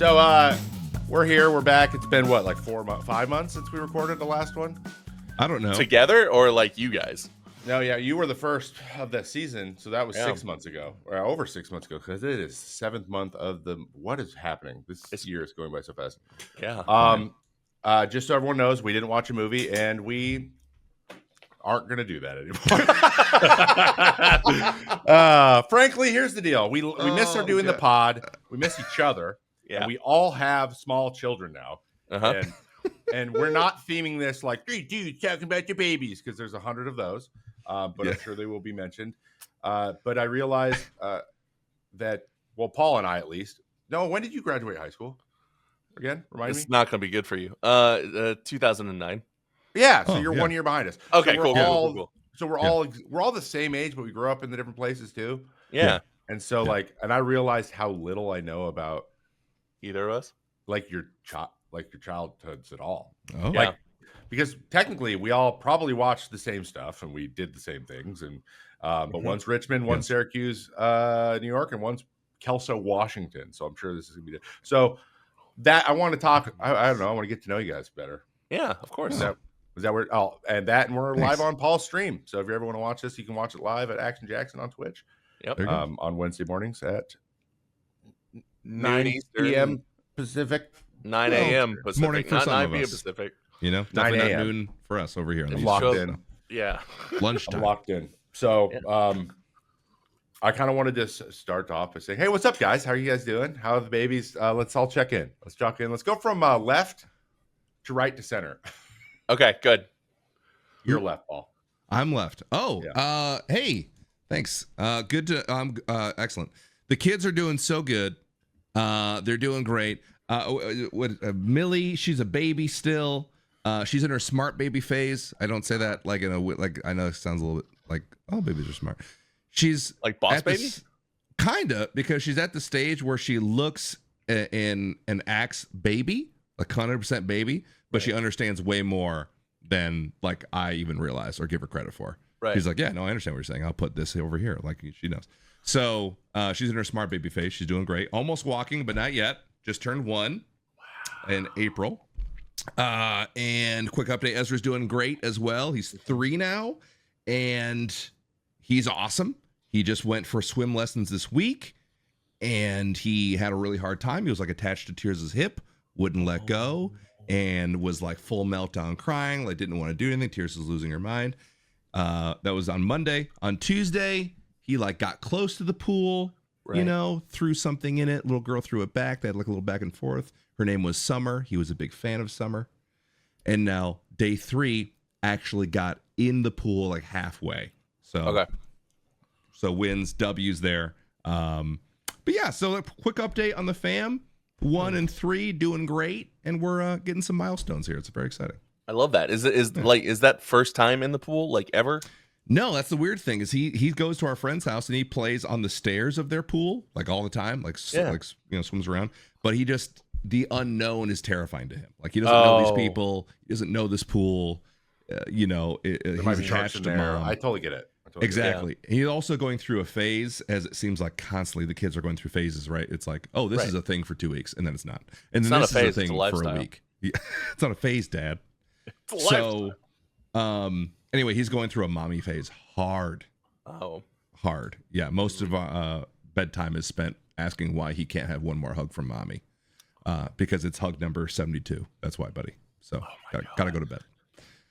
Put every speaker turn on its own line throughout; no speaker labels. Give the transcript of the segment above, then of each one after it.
So we're here. We're back. It's been what, like 5 months since we recorded the last one?
I don't know.
Together or like you guys?
No, yeah, you were the first of that season, so that was 6 months ago, or over 6 months ago, because it is 7th month of the. What is happening? This year is going by so fast.
Yeah.
Just so everyone knows, we didn't watch a movie, and we aren't going to do that anymore. Frankly, here's the deal: we miss our doing the pod. We miss each other.
Yeah.
And we all have small children now,
Uh-huh.
and we're not theming this like 3 dudes talking about your babies, because there's 100 of those. But I'm sure they will be mentioned. But I realized that, well, Paul and I at least. No, when did you graduate high school? Again, remind me.
It's not going to be good for you. 2009.
Yeah, so you're 1 year behind us.
Okay,
so
cool.
So we're all the same age, but we grew up in the different places too.
Yeah.
And so and I realized how little I know about
Either of us?
like your childhoods at all.
Oh,
Yeah.
Because technically we all probably watched the same stuff and we did the same things. And but one's Richmond, one's Syracuse, New York, and one's Kelso, Washington. So I'm sure this is gonna be so that I want to talk. I don't know. I want to get to know you guys better.
Yeah, of course.
Is that where? Oh, and we're live on Paul's stream. So if you ever want to watch this, you can watch it live at Action Jackson on Twitch.
Yep.
On Wednesday mornings at
9
p.m. Pacific.
9 a.m. Pacific.
Morning for
not
some
9
of
p.m.
us.
Pacific.
You know,
9
definitely not
a.m.
noon for us over here on
I'm
the
locked
East
in.
Yeah.
Coast. Lunchtime.
I'm locked in. So I kind of wanted to start off by saying, hey, what's up, guys? How are you guys doing? How are the babies? Let's all check in. Let's check in. Let's go from left to right to center.
Okay, good.
You're left, Paul.
I'm left. Oh, hey, thanks. Good to excellent. The kids are doing so good. They're doing great. Millie, she's a baby still. She's in her smart baby phase. I don't say that like I know it sounds a little bit like, oh, babies are smart. She's
Like Boss Baby?
Kinda, because she's at the stage where she looks and acts baby, like 100% baby, but she understands way more than like I even realize or give her credit for.
Right.
She's like, yeah, no, I understand what you're saying. I'll put this over here, like she knows. So she's in her smart baby phase. She's doing great. Almost walking, but not yet. Just turned 1 in April. And quick update, Ezra's doing great as well. He's 3 now, and he's awesome. He just went for swim lessons this week, and he had a really hard time. He was like attached to Tears' hip, wouldn't let go, and was like full meltdown crying, like didn't want to do anything. Tears was losing her mind. That was on Monday. On Tuesday, he like got close to the pool, you know, threw something in it. Little girl threw it back. They had like a little back and forth. Her name was Summer. He was a big fan of Summer. And now day 3 actually got in the pool like halfway. So So wins, W's there. But yeah, so a quick update on the fam. 1 and 3 doing great, and we're getting some milestones here. It's very exciting.
I love that. Is that first time in the pool, like ever?
No, that's the weird thing is he goes to our friend's house and he plays on the stairs of their pool like all the time, like swims around. But the unknown is terrifying to him. Like he doesn't know these people, he doesn't know this pool. He's attached to mom.
I totally get it.
Exactly. Yeah. He's also going through a phase, as it seems like constantly the kids are going through phases, right? It's like, oh, this is a thing for 2 weeks, and then it's not. And then this is a thing for a week. Yeah. It's not a phase, Dad.
It's a lifestyle.
Anyway, he's going through a mommy phase hard.
Oh.
Hard. Yeah. Most of our bedtime is spent asking why he can't have one more hug from mommy. Because it's hug number 72. That's why, buddy. So gotta go to bed.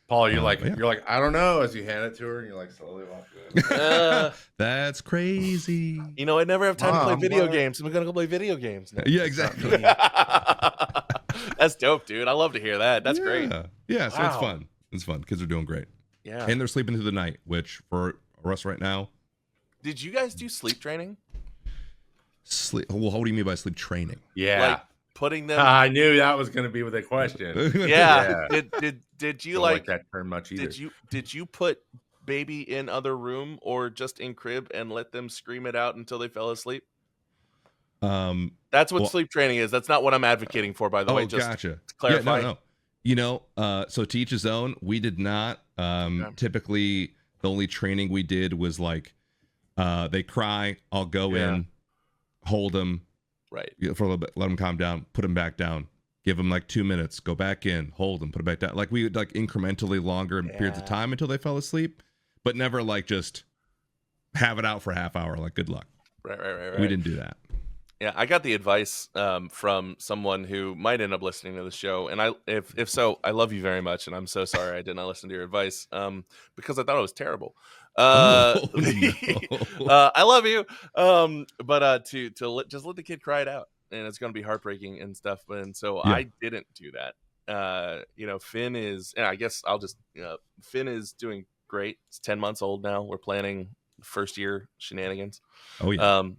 Paul, you're like, I don't know, as you hand it to her, and you're like, slowly walk it.
That's crazy.
You know, I never have time to play video games. I'm gonna go play video games now.
Yeah, exactly.
That's dope, dude. I love to hear that. That's great.
Yeah, so it's fun. It's fun. Kids are doing great.
Yeah.
And they're sleeping through the night, which for us right now.
Did you guys do sleep training?
Well, what do you mean by sleep training?
Yeah.
Like putting them.
I knew that was going to be with a question.
Yeah. Did you
don't like that term much either?
Did you put baby in other room or just in crib and let them scream it out until they fell asleep? That's what sleep training is. That's not what I'm advocating for, by the way. Just
gotcha.
To clarify.
Yeah, no. You know, so to each his own. We did not. Typically, the only training we did was like, they cry, I'll go in, hold them,
Right.
For a little bit, let him calm down, put him back down, give him like 2 minutes, go back in, hold him, put him back down. Like we would like incrementally longer periods of time until they fell asleep, but never like just have it out for a half hour. Like, good luck.
Right.
We didn't do that.
Yeah, I got the advice from someone who might end up listening to the show, and if so, I love you very much, and I'm so sorry I did not listen to your advice because I thought it was terrible.
No.
I love you, but just let the kid cry it out, and it's going to be heartbreaking and stuff. And so I didn't do that. Finn is, and I guess I'll just Finn is doing great. It's 10 months old now. We're planning first year shenanigans.
Oh yeah.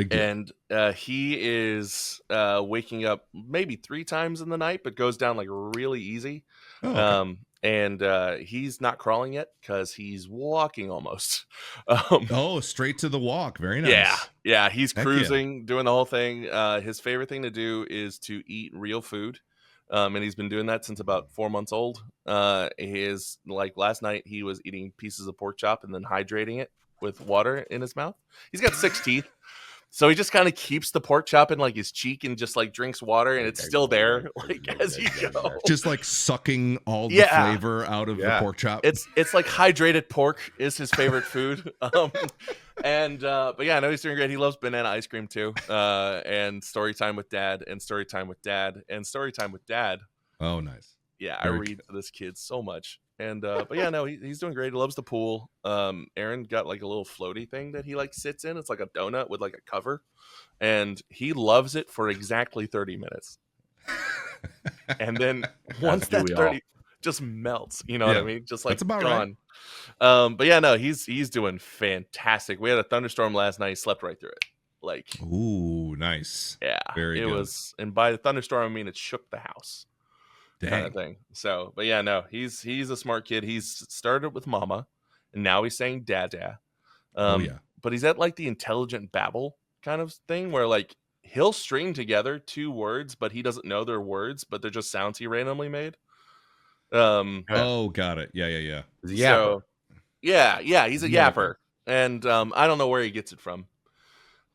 And he is waking up maybe 3 times in the night, but goes down like really easy.
Oh, okay.
And he's not crawling yet because he's walking almost.
Straight to the walk. Very nice.
Yeah. He's
Heck
doing the whole thing. His favorite thing to do is to eat real food. And he's been doing that since about 4 months old. His like last night he was eating pieces of pork chop and then hydrating it with water in his mouth. He's got 6 teeth. So he just kind of keeps the pork chop in like his cheek and just like drinks water, and it's still there like as you go.
Just like sucking all the flavor out of the pork chop.
It's like hydrated pork is his favorite food. But yeah, I know he's doing great. He loves banana ice cream too. And story time with dad, and story time with dad, and story time with dad.
Oh, nice.
Yeah, I read to this kid so much. And but yeah, no, he's doing great. He loves the pool. Aaron got like a little floaty thing that he like sits in. It's like a donut with like a cover, and he loves it for exactly 30 minutes. And then once that 30 just melts, you know what I mean? Just like
that's about
gone. Right. But yeah, no, he's doing fantastic. We had a thunderstorm last night. He slept right through it. Like,
ooh, nice.
Yeah,
very good.
It was, and by the thunderstorm, I mean it shook the house. Kind of thing. So, but yeah, no, he's a smart kid. He's started with mama, and now he's saying dada. But he's at like the intelligent babble kind of thing where like he'll string together 2 words, but he doesn't know they're words, but they're just sounds he randomly made.
Oh, got it. Yeah.
He's a yapper.
So, yeah, he's a yapper, and I don't know where he gets it from.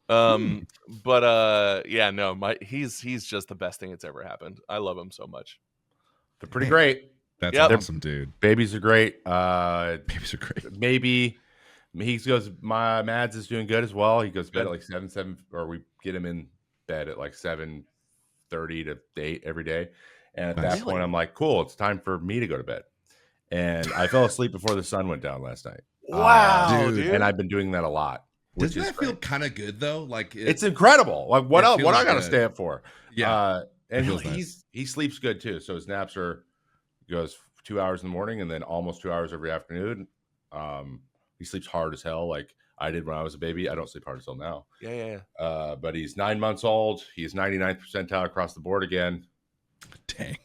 But yeah, no, he's just the best thing that's ever happened. I love him so much.
They're pretty great.
That's awesome, dude.
Babies are great.
Babies are great.
Maybe he goes. My Mads is doing good as well. He goes to bed at like 7, or we get him in bed at like 7:30 to 8 every day. And at that point, I'm like, cool, it's time for me to go to bed. And I fell asleep before the sun went down last night.
Wow, dude!
And I've been doing that a lot.
Doesn't that feel kind of good though? Like
it's incredible. Like what else? What I got to stay up for?
Yeah.
And he sleeps good too. So his naps goes 2 hours in the morning and then almost 2 hours every afternoon. He sleeps hard as hell, like I did when I was a baby. I don't sleep hard as hell now.
Yeah.
But he's 9 months old. He's 99th percentile across the board again.
Dang.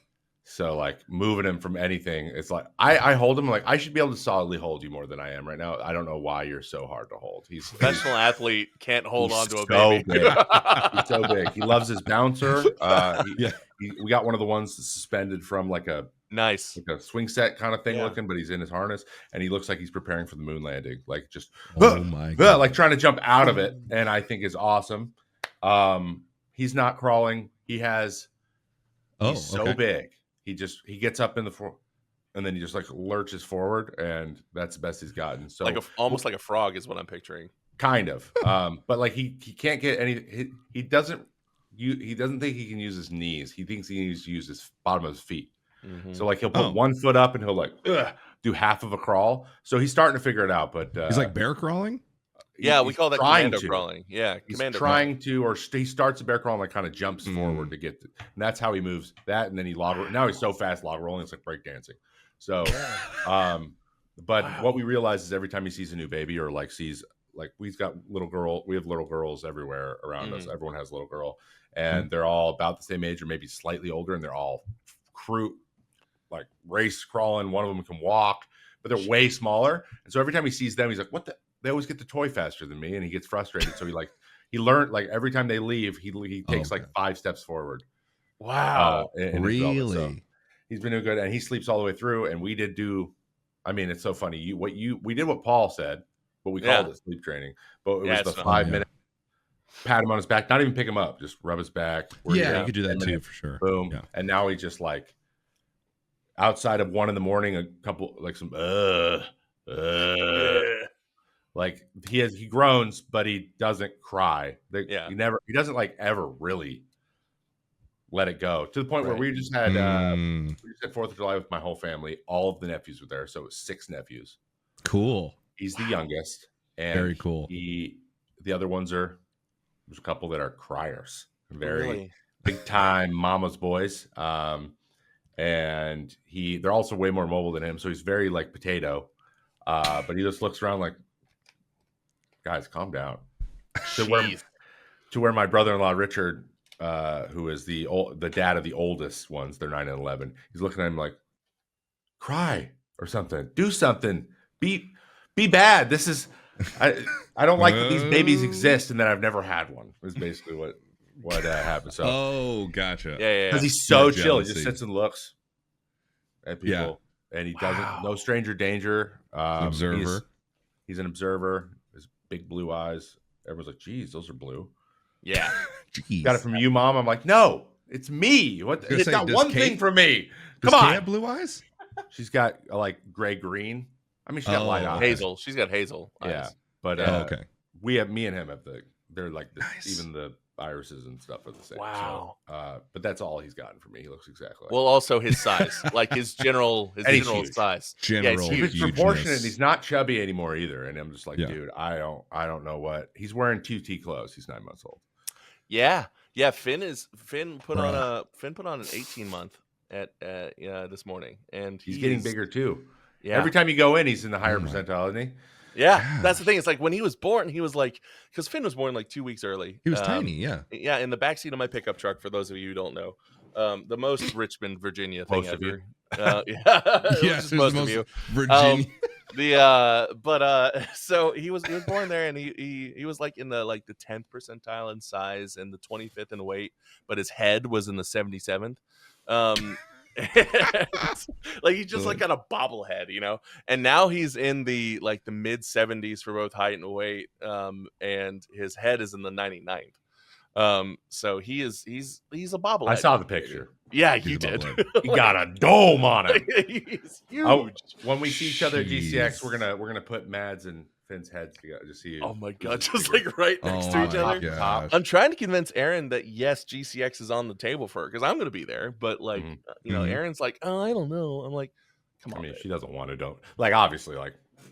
So like moving him from anything, it's like I hold him like I should be able to solidly hold you more than I am right now. I don't know why you're so hard to hold. He's
professional athlete can't hold on to a baby.
Big. He's so big. He loves his bouncer. We got one of the ones suspended from like a swing set kind of thing looking, but he's in his harness and he looks like he's preparing for the moon landing, like just like trying to jump out of it. And I think is awesome. He's not crawling. He's so big. He gets up in the floor and then he just like lurches forward, and that's the best he's gotten. So
like almost like a frog is what I'm picturing.
Kind of. But like he can't get any. He doesn't think he can use his knees. He thinks he needs to use his bottom of his feet. Mm-hmm. So like he'll put one foot up and he'll like do half of a crawl. So he's starting to figure it out. But
he's like bear crawling.
Yeah, we call that commando crawling. Yeah,
he's trying to, or he starts a bear crawl and like kind of jumps forward to get to, and that's how he moves that. And then he now he's so fast log rolling, it's like breakdancing. So, but what we realize is every time he sees a new baby or like sees like we have little girls everywhere around us. Everyone has a little girl, and they're all about the same age or maybe slightly older, and they're all like race crawling. One of them can walk, but they're way smaller. And so every time he sees them, he's like, "What the?" They always get the toy faster than me, and he gets frustrated. So he learned like every time they leave, he takes like 5 steps forward.
Wow,
really?
So he's been doing good, and he sleeps all the way through. And we did do, I mean, it's so funny. We did what Paul said, but we called it sleep training. But it was the 5 minute. pat him on his back, not even pick him up, just rub his back.
Yeah, you could do that too for sure.
Boom.
Yeah.
And now he just like outside of 1 a.m, a couple like some like he groans, but he doesn't cry. He doesn't like ever really let it go to the point where we just had 4th of July with my whole family. All of the nephews were there, so it was 6 nephews.
Cool.
He's the youngest, and
very cool.
The other ones there's a couple that are criers, very big time mama's boys. And they're also way more mobile than him, so he's very like potato. But he just looks around like, guys, calm down. To where my brother-in-law Richard, who is the dad of the oldest ones, they're 9 and 11. He's looking at him like, cry or something, do something, be bad. This is I don't like that these babies exist and that I've never had one. Is basically what happened. So
gotcha.
Yeah.
Because he's so chill. He just sits and looks at people, and he doesn't. No stranger danger.
Observer.
He's an observer. His big blue eyes. Everyone's like, "Geez, those are blue."
Yeah.
Got it from you, Mom. I'm like, no, it's me. What? It's got one thing for me. Come on.
Kate have blue eyes?
She's got like gray green. I mean, she's got light eyes.
Hazel. She's got hazel eyes.
Yeah, but
okay.
Me and him have they're like even the irises and stuff are the same.
Wow.
So, but that's all he's gotten for me. He looks exactly like.
Well, also his size, like his general size.
He's proportionate. He's not chubby anymore either. And I'm just like, dude, I don't know what he's wearing. 2T clothes. He's 9 months old.
Yeah. Finn put on an 18-month at this morning, and
he's getting bigger too.
Yeah.
Every time you go in, he's in the higher percentile, isn't he?
Yeah, that's the thing. It's like when he was born, he was like, because Finn was born like 2 weeks early.
He was tiny, yeah.
Yeah, in the backseat of my pickup truck, for those of you who don't know. The most Richmond, Virginia thing ever.
Yes,
most of you.
Virginia.
So he was born there, and he was like in the 10th percentile in size and the 25th in weight, but his head was in the 77th. Like he's just like got a bobblehead, and now he's in the mid 70s for both height and weight, and his head is in the 99th. So he's a bobblehead.
I saw the picture.
Yeah, you did.
He got a dome on it.
He's huge.
When we see each other at GCX, we're gonna put Mads and Finn's heads together to see.
Oh my god, just like right next to each other.
Gosh.
I'm trying to convince Aaron that yes, GCX is on the table for her because I'm gonna be there. But Aaron's like, oh, I don't know. I'm like, come on.
I mean, if she doesn't want to, don't obviously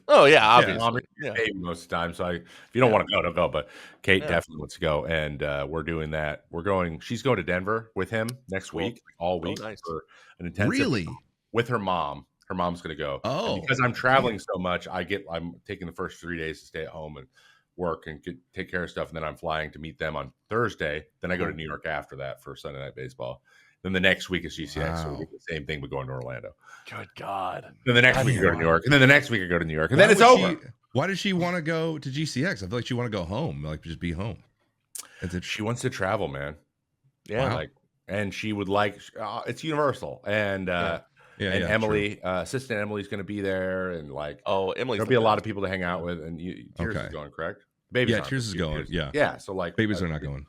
Oh yeah, obviously.
Baby most of the time. So if you don't want to go, don't go. But Kate definitely wants to go, and we're doing that. She's going to Denver with him next week, all week for an intensive.
Really?
With her mom. Her mom's going to go.
Oh,
and because I'm traveling so much, I'm taking the first 3 days to stay at home and work and take care of stuff, and then I'm flying to meet them on Thursday. Then I go to New York after that for Sunday Night Baseball. Then the next week is GCX, so we do the same thing, but going to Orlando.
Good God.
Then the next week I go to New York, and then the next week I go to New York, and then it's over.
Why does she want to go to GCX? I feel like she want to go home, just be home.
She wants to travel, man.
Yeah,
wow. And she would it's Universal, and Emily, assistant Emily's going to be there, and
Emily,
there'll be a lot of people to hang out with, and Tears is going, correct? Babies,
Tears is going,
yeah. So
babies are not going.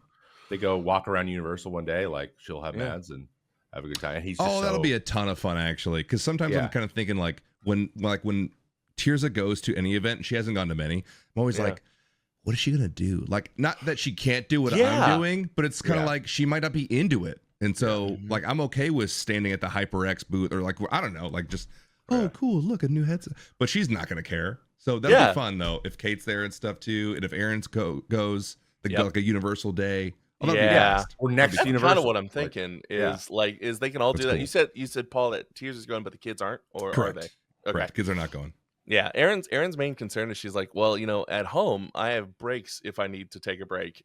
They go walk around Universal one day, she'll have Mads and have a good time. And he's
that'll be a ton of fun actually, because sometimes I'm kind of thinking when Tirza goes to any event, and she hasn't gone to many, I'm always like, what is she gonna do? Not that she can't do what I'm doing, but it's kind of like she might not be into it. And so, I'm okay with standing at the HyperX booth or I don't know, cool, look, a new headset. But she's not going to care. So that'll be fun, though, if Kate's there and stuff, too. And if Aaron's goes, like a Universal day.
Or next
That's
Universal.
kind of what I'm thinking is they can all do that. Cool. You said, Paul, that Tears is going, but the kids aren't? Or
correct.
Are they?
Okay. Correct. Kids are not going.
Yeah, Aaron's main concern is she's like, well, at home I have breaks if I need to take a break,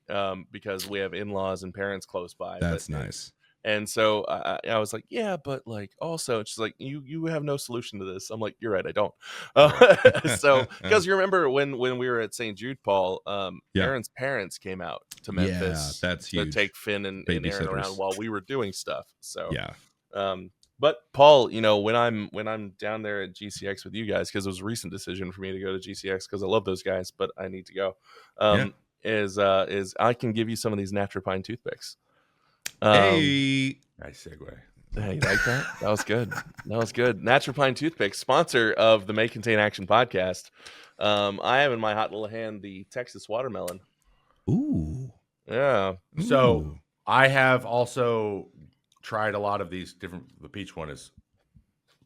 because we have in-laws and parents close by.
That's nice.
And so I was like, yeah, but also, she's like, you have no solution to this. I'm like, you're right, I don't. So because you remember when we were at St. Jude, Paul, Aaron's parents came out to Memphis,
that's
to
huge.
Take Finn and Aaron around while we were doing stuff. So but Paul, when I'm down there at GCX with you guys, because it was a recent decision for me to go to GCX because I love those guys, but I need to go. is I can give you some of these Natropine toothpicks.
Hey,
Nice segue.
Hey, you like that? That was good. That was good. Natropine toothpicks, sponsor of the May Contain Action podcast. I have in my hot little hand the Texas watermelon.
ooh,
Yeah.
So
ooh.
I have also tried a lot of these different. The peach one is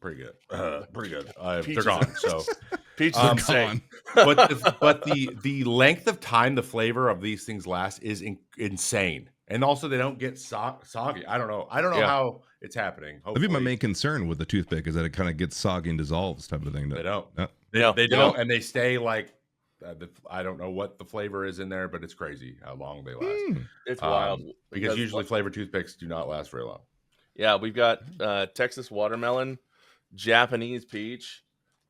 pretty good. Pretty good. They're
Peaches
gone. So,
Peach
They're
is insane.
gone.
but the length of time the flavor of these things last is insane, and also they don't get soggy. I don't know
Yeah.
how it's happening.
That'd be my
Hopefully
main concern with the toothpick is that it kind of gets soggy and dissolves type of thing.
they don't.
No.
Yeah,
They
they
don't,
don't.
and they stay like. I don't know what the flavor is in there, but it's crazy how long they last.
Mm.
It's wild.
Because usually flavored toothpicks do not last very long.
Yeah, we've got Texas watermelon, Japanese peach.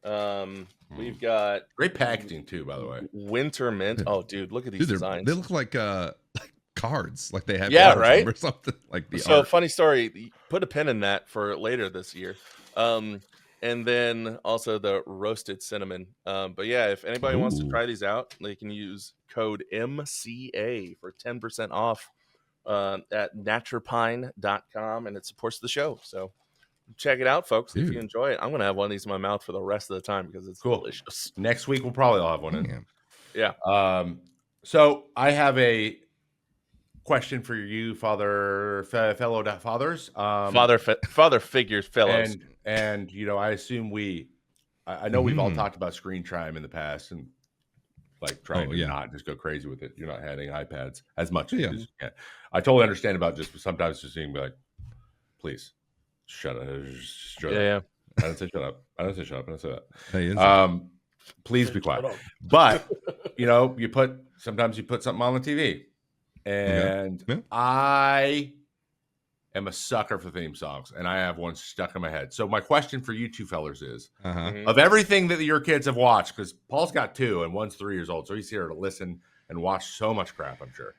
We've got
Great packaging too, by the way.
winter mint. Oh, dude, look at these
Dude,
designs.
they look like cards, like they have
Yeah,
cards on
right?
them or something. Like the
So
art.
funny story. Put a pin in that for later this year. And then also the roasted cinnamon. But yeah, if anybody wants to
Ooh.
try these out, they can use code MCA for 10% off at natropine.com, and it supports the show. So check it out, folks. If
Dude.
you enjoy it, I'm gonna have one of these in my mouth for the rest of the time because it's
Cool.
delicious.
Next week we'll probably all have one in.
Damn.
Yeah.
So I have a question for you, fellow fathers.
Father figures, fellows.
And you know, I assume I know we've all
Mhm.
talked about screen time in the past and like trying
Oh,
to
yeah.
not just go crazy with it. You're not having iPads as much
Yeah.
as you can. I totally understand about just sometimes just being like, please shut up. Just shut up.
Yeah.
I didn't say shut up. I didn't say shut up. I didn't say that.
Hey, is
Please be quiet. But you know, sometimes you put something on the TV, and
Yeah.
I am a sucker for theme songs, and I have one stuck in my head. So my question for you two fellers is:
uh-huh.
Mhm.
of everything that your kids have watched, because Paul's got 2 and one's 3 years old, so he's here to listen and watch so much crap, I'm sure.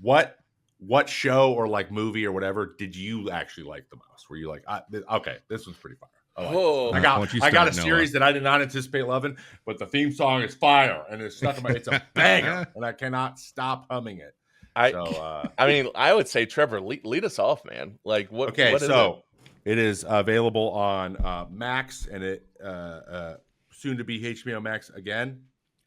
What show or like movie or whatever did you actually like the most? Were you like, okay, this one's pretty fire. I like this.
Oh,
I
Why
got
don't you
I got a
start,
series that I did not anticipate loving, but the theme song is fire and it's stuck in my. It's a banger, and I cannot stop humming it. So,
I mean, I would say Trevor, lead us off, man. Like, what?
okay,
what is
so it is available on Max, and it soon to be HBO Max again.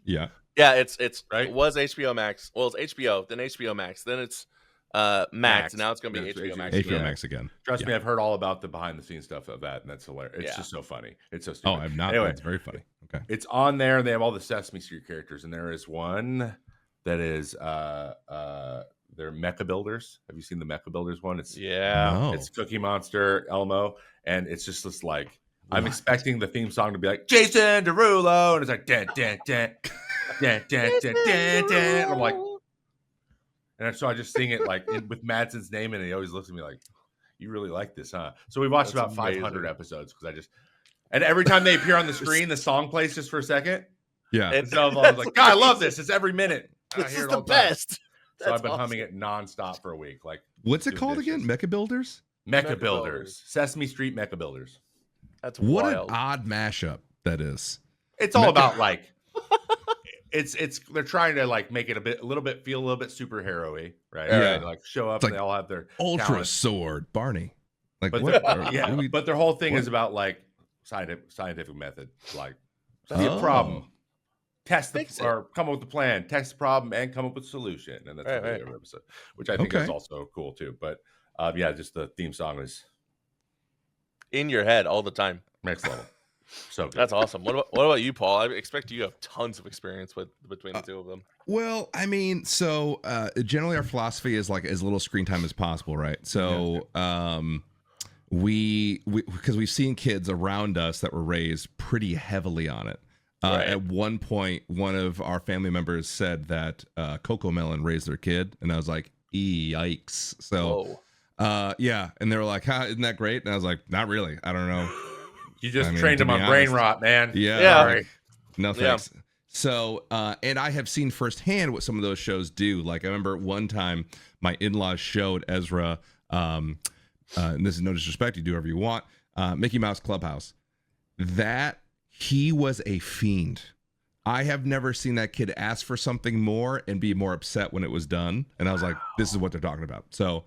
Yeah.
Yeah, it's
Right?
It was HBO Max. Well, it's HBO, then HBO Max, then it's Max.
Max.
Now it's gonna be
Then it's
HBO Max.
HBO
again.
Max again.
Trust
Yeah.
me, I've heard all about the behind the scenes stuff of that, and that's hilarious. It's
Yeah.
just so funny. It's so
Oh,
stupid.
I've not.
Anyway,
It's very funny. Okay.
it's on there, and they have all the Sesame Street characters, and there is one that is they're Mecha Builders. Have you seen the Mecha Builders one? It's
Yeah.
it's Cookie Monster, Elmo, and it's just this like I'm
What?
expecting the theme song to be like Jason Derulo, and it's like dan dan dan dan dan dan dan dan. And I'm like, and so I just sing it like with Madsen's name in it. He always looks at me like, "You really like this, huh?" So we watched
That's
about 500
amazing.
episodes because and every time they appear on the screen, the song plays just for a second.
Yeah.
And so I was like, God, I love this. It's every minute. And I
This
hear
is
it all
the
time.
best.
So I've
That's
been
awesome.
humming it nonstop for a week. Like
What's it
doing
called again?
dishes.
Mecha Builders?
Mecha
Mecha
Builders.
Builders.
Sesame Street Mecha Builders.
That's
What
wild.
an odd mashup that is.
It's all
Mecha-
about like it's they're trying to like make it feel a little bit superhero-y, right?
Yeah.
They, like show up
It's
and
like
they all have their
Ultra
talents.
Sword Barney. Like
But
what?
yeah,
What do we-
but their whole thing
what?
is about like scientific method, like see a
Oh.
problem, test
Fix it.
or come up with a plan, test the problem, and come up with a solution, and that's
Right,
every
right.
other episode, which I think is
Okay.
also cool too. But yeah, just the theme song is
In your head all the time.
next level. So good.
That's awesome. What about you, Paul? I expect you have tons of experience between the two of them.
Well, I mean, so generally our philosophy is like as little screen time as possible, right? So we because we've seen kids around us that were raised pretty heavily on it.
Right.
At one point, one of our family members said that Coco Melon raised their kid, and I was like, yikes. So
Whoa.
yeah, and they were like, isn't that great? And I was like, not really. I don't know.
You just
I mean,
trained
to
him
be
on brain
honest.
rot, man.
Yeah.
Yeah.
Sorry.
No
Yeah.
thanks. So, and I have seen firsthand what some of those shows do. Like I remember one time my in-laws showed Ezra, and this is no disrespect, you do whatever you want, Mickey Mouse Clubhouse. That he was a fiend. I have never seen that kid ask for something more and be more upset when it was done. And I was like, this is what they're talking about. So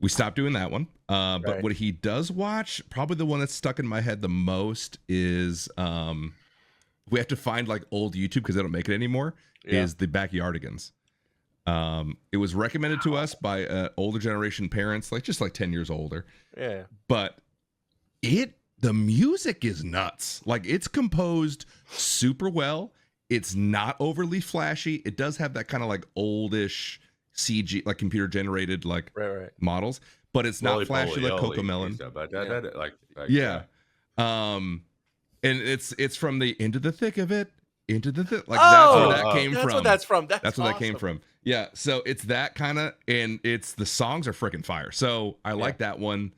we stopped doing that one. But what he does watch, probably the one that's stuck in my head the most is we have to find like old YouTube because they don't make it anymore, is the Backyardigans. It was recommended to us by older generation parents, like just like 10 years older.
Yeah.
But the music is nuts. Like it's composed super well. It's not overly flashy. It does have that kind of like oldish CG, like computer generated like models, but it's not flashy like Cocomelon. Yeah. And it's from the Into the Thick of It. Into the Thick. Like that's where that came from.
That's what that's from.
That's where that came from. Yeah. So it's that kind of, and it's the songs are freaking fire. So I like that one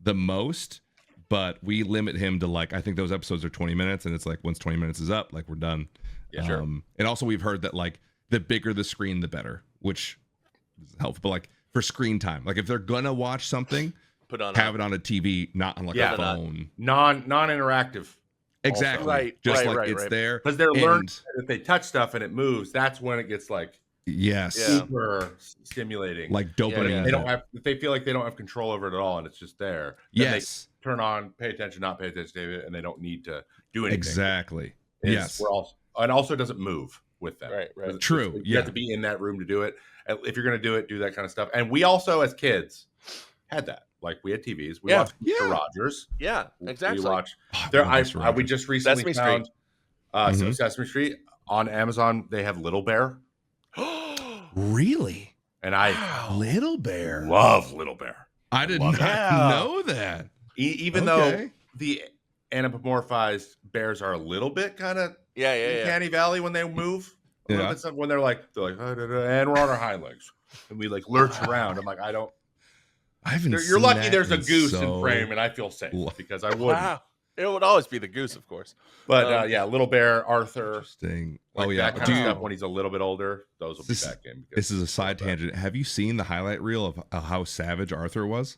the most. But we limit him to like, I think those episodes are 20 minutes, and it's like once 20 minutes is up, like we're done.
Yeah, sure.
And also we've heard that like the bigger the screen, the better, which is helpful. But like for screen time, like if they're gonna watch something, have it on a TV, not on like a phone.
Non-interactive.
Exactly.
Right.
Just it's there.
Because they're learning that if they touch stuff and it moves, that's when it gets like super stimulating.
Like dopamine.
They don't have, they feel like they don't have control over it at all, and it's just there. Then they turn on, pay attention, not pay attention to it, and they don't need to do anything.
Exactly. Yes.
And also it doesn't move with them.
Right.
True.
You have to be in that room to do it. If you're going to do it, do that kind of stuff. And we also, as kids, had that. Like we had TVs. We watched Mr. Rogers.
Yeah, exactly.
We watched. We just recently found so Sesame Street on Amazon. They have Little Bear.
Really?
And I
Little Bear.
Love Little Bear.
I did not know that.
Even though the anthropomorphized bears are a little bit kind of Uncanny Valley when they move. A little bit, when they're like and we're on our hind legs and we like lurch around. I'm like, I haven't. You're lucky there's a goose in frame, and I feel safe because I wouldn't.
It would always be the goose, of course.
But Little Bear, Arthur.
Interesting.
Like that kind of stuff when he's a little bit older. Those will be back in.
This is a side tangent. Have you seen the highlight reel of how savage Arthur was?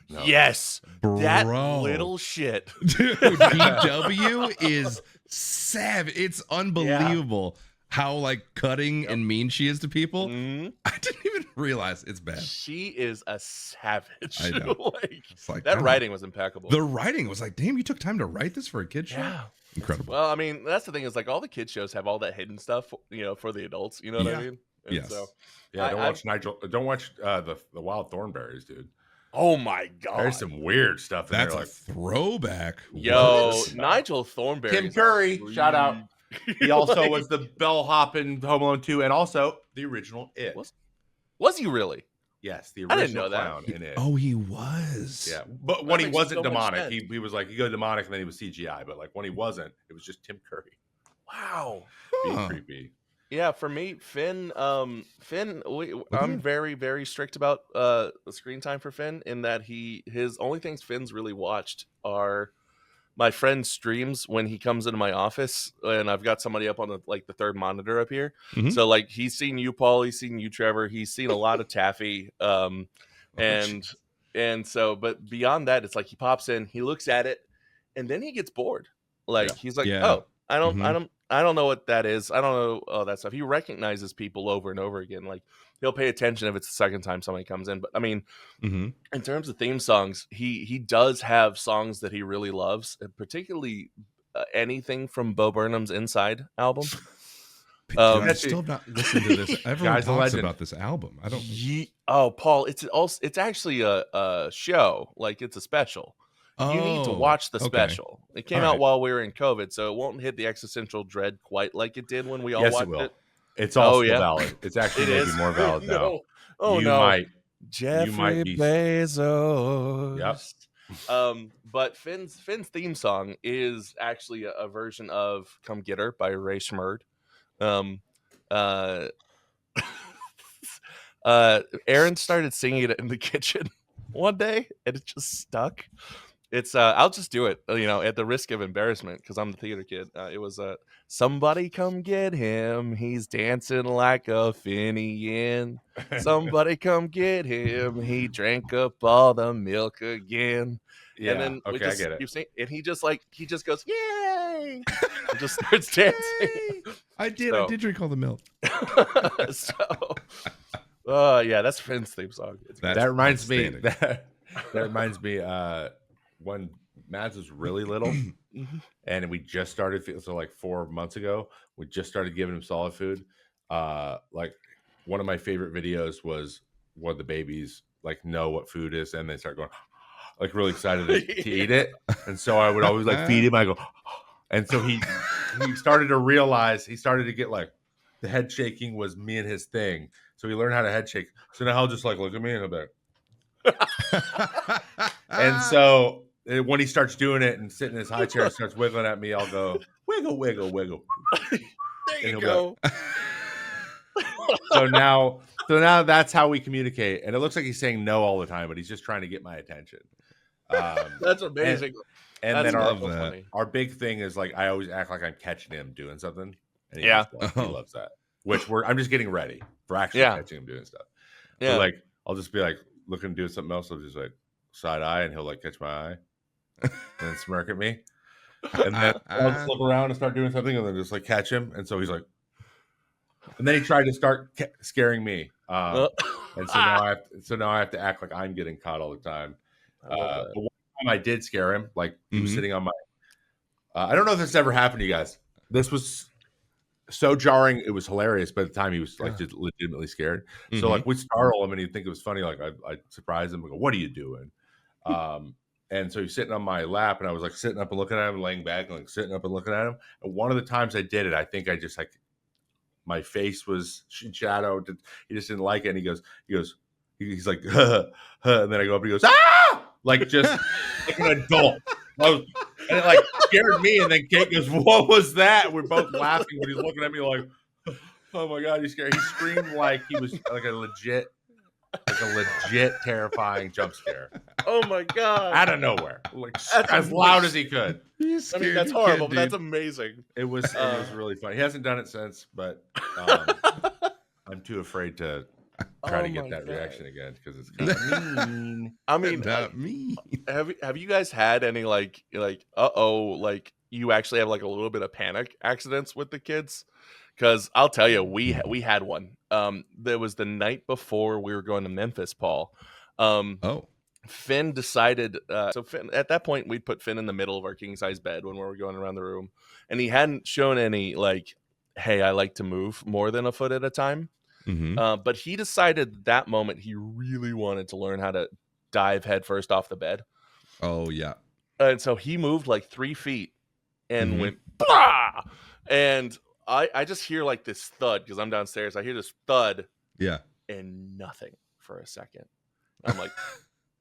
No. Yes, that little shit.
Dude, BW is savage. It's unbelievable how like cutting and mean she is to people. I didn't even realize it's bad.
She is a savage.
I know.
like that writing was impeccable.
The writing was like, damn, you took time to write this for a kid show.
Yeah.
Incredible.
Well, I mean, that's the thing is like all the kids shows have all that hidden stuff, for the adults. You know what I mean? And
yes.
So,
don't watch Nigel. Don't watch the Wild Thornberries, dude.
Oh my god,
there's some weird stuff in
That's
there.
A throwback.
Yo, Nigel Thornberry.
Tim Curry, shout out. He also was the bellhop in Home Alone 2, and also the original It.
Was he really?
Yes, the original
I didn't know
clown
that.
in It.
Oh, he was.
Yeah, but when he wasn't demonic, he was like, he go demonic, and then he was CGI. But like when he wasn't, it was just Tim Curry.
Wow,
being creepy.
Yeah, for me, Finn. I'm very, very strict about the screen time for Finn. In that his only things Finn's really watched are my friend's streams when he comes into my office, and I've got somebody up on the third monitor up here. So like he's seen you, Paul. He's seen you, Trevor. He's seen a lot of Taffy. And so, but beyond that, it's like he pops in, he looks at it, and then he gets bored. Like he's like, oh, I don't know what that is. I don't know all that stuff. He recognizes people over and over again. Like he'll pay attention if it's the second time somebody comes in. But I mean, in terms of theme songs, he does have songs that he really loves, particularly anything from Bo Burnham's Inside album.
I still have not listened to this. Everyone talks about this album. I don't.
Paul, it's actually a show. Like it's a special. You need to watch the special. It came out while we were in COVID, so it won't hit the existential dread quite like it did when we all watched it.
It's also valid. It's actually maybe more valid now.
Jeffrey Bezos. Yep. But Finn's theme song is actually a version of "Come Get Her" by Ray Schmurd. Aaron started singing it in the kitchen one day, and it just stuck. It's I'll just do it, at the risk of embarrassment because I'm the theater kid. It was somebody come get him. He's dancing like a Finian. Somebody come get him. He drank up all the milk again. And
Yeah.
then we
Okay, I
just
get it.
keep singing, and he just goes, "Yay!" and just starts dancing.
Yay! I did drink all the milk.
So yeah, that's Finn's theme song.
That reminds me that reminds me when Mads was really little and we just started, so like 4 months ago, we just started giving him solid food. Like one of my favorite videos was one of the babies like know what food is and they start going like really excited to eat it. And so I would always like feed him. I go, and so he started to realize, he started to get like the head shaking was me and his thing. So he learned how to head shake. So now he'll just like look at me and he'll be like, and so when he starts doing it and sitting in his high chair and starts wiggling at me, I'll go, wiggle, wiggle, wiggle.
There you go.
So now that's how we communicate. And it looks like he's saying no all the time, but he's just trying to get my attention.
That's amazing.
And
That's
then our big thing is like I always act like I'm catching him doing something. And he loves that. Which I'm just getting ready for actually catching him doing stuff. Yeah. So like I'll just be like looking doing something else. I'll just like side eye and he'll like catch my eye and then smirk at me. And then I'll just look around and start doing something and then just like catch him. And so he's like, and then he tried to start scaring me. And so now I have to act like I'm getting caught all the time. But one time I did scare him. Like he was sitting on my, I don't know if this ever happened to you guys. This was so jarring. It was hilarious. By the time he was like just legitimately scared. So like we'd startle him and he'd think it was funny. Like I'd surprise him and go, "What are you doing?" And so he's sitting on my lap and I was like sitting up and looking at him, laying back and like sitting up and looking at him. And one of the times I did it, I think I just like, my face was shadowed. He just didn't like it. And he's like, and then I go up and he goes, "Ah!" Like just like an adult. And it like scared me. And then Kate goes, "What was that?" We're both laughing, but he's looking at me like, "Oh my God, he's scared." He screamed like he was like a legit terrifying jump scare.
Oh my God.
Out of nowhere. Like as loud as he could.
I mean, that's horrible, but that's amazing.
It was really funny. He hasn't done it since, but I'm too afraid to try to get that reaction again because it's kind of mean.
I mean,
not me.
Have you guys had any like you actually have like a little bit of panic accidents with the kids? Because I'll tell you, we had one. There was the night before we were going to Memphis, Paul. Finn decided. So Finn, at that point, we'd put Finn in the middle of our king size bed when we were going around the room, and he hadn't shown any like, "Hey, I like to move more than a foot at a time." But he decided that moment he really wanted to learn how to dive headfirst off the bed.
Oh yeah.
And so he moved like 3 feet and went, bah! And I just hear like this thud because I'm downstairs. I hear this thud.
Yeah.
And nothing for a second. I'm like,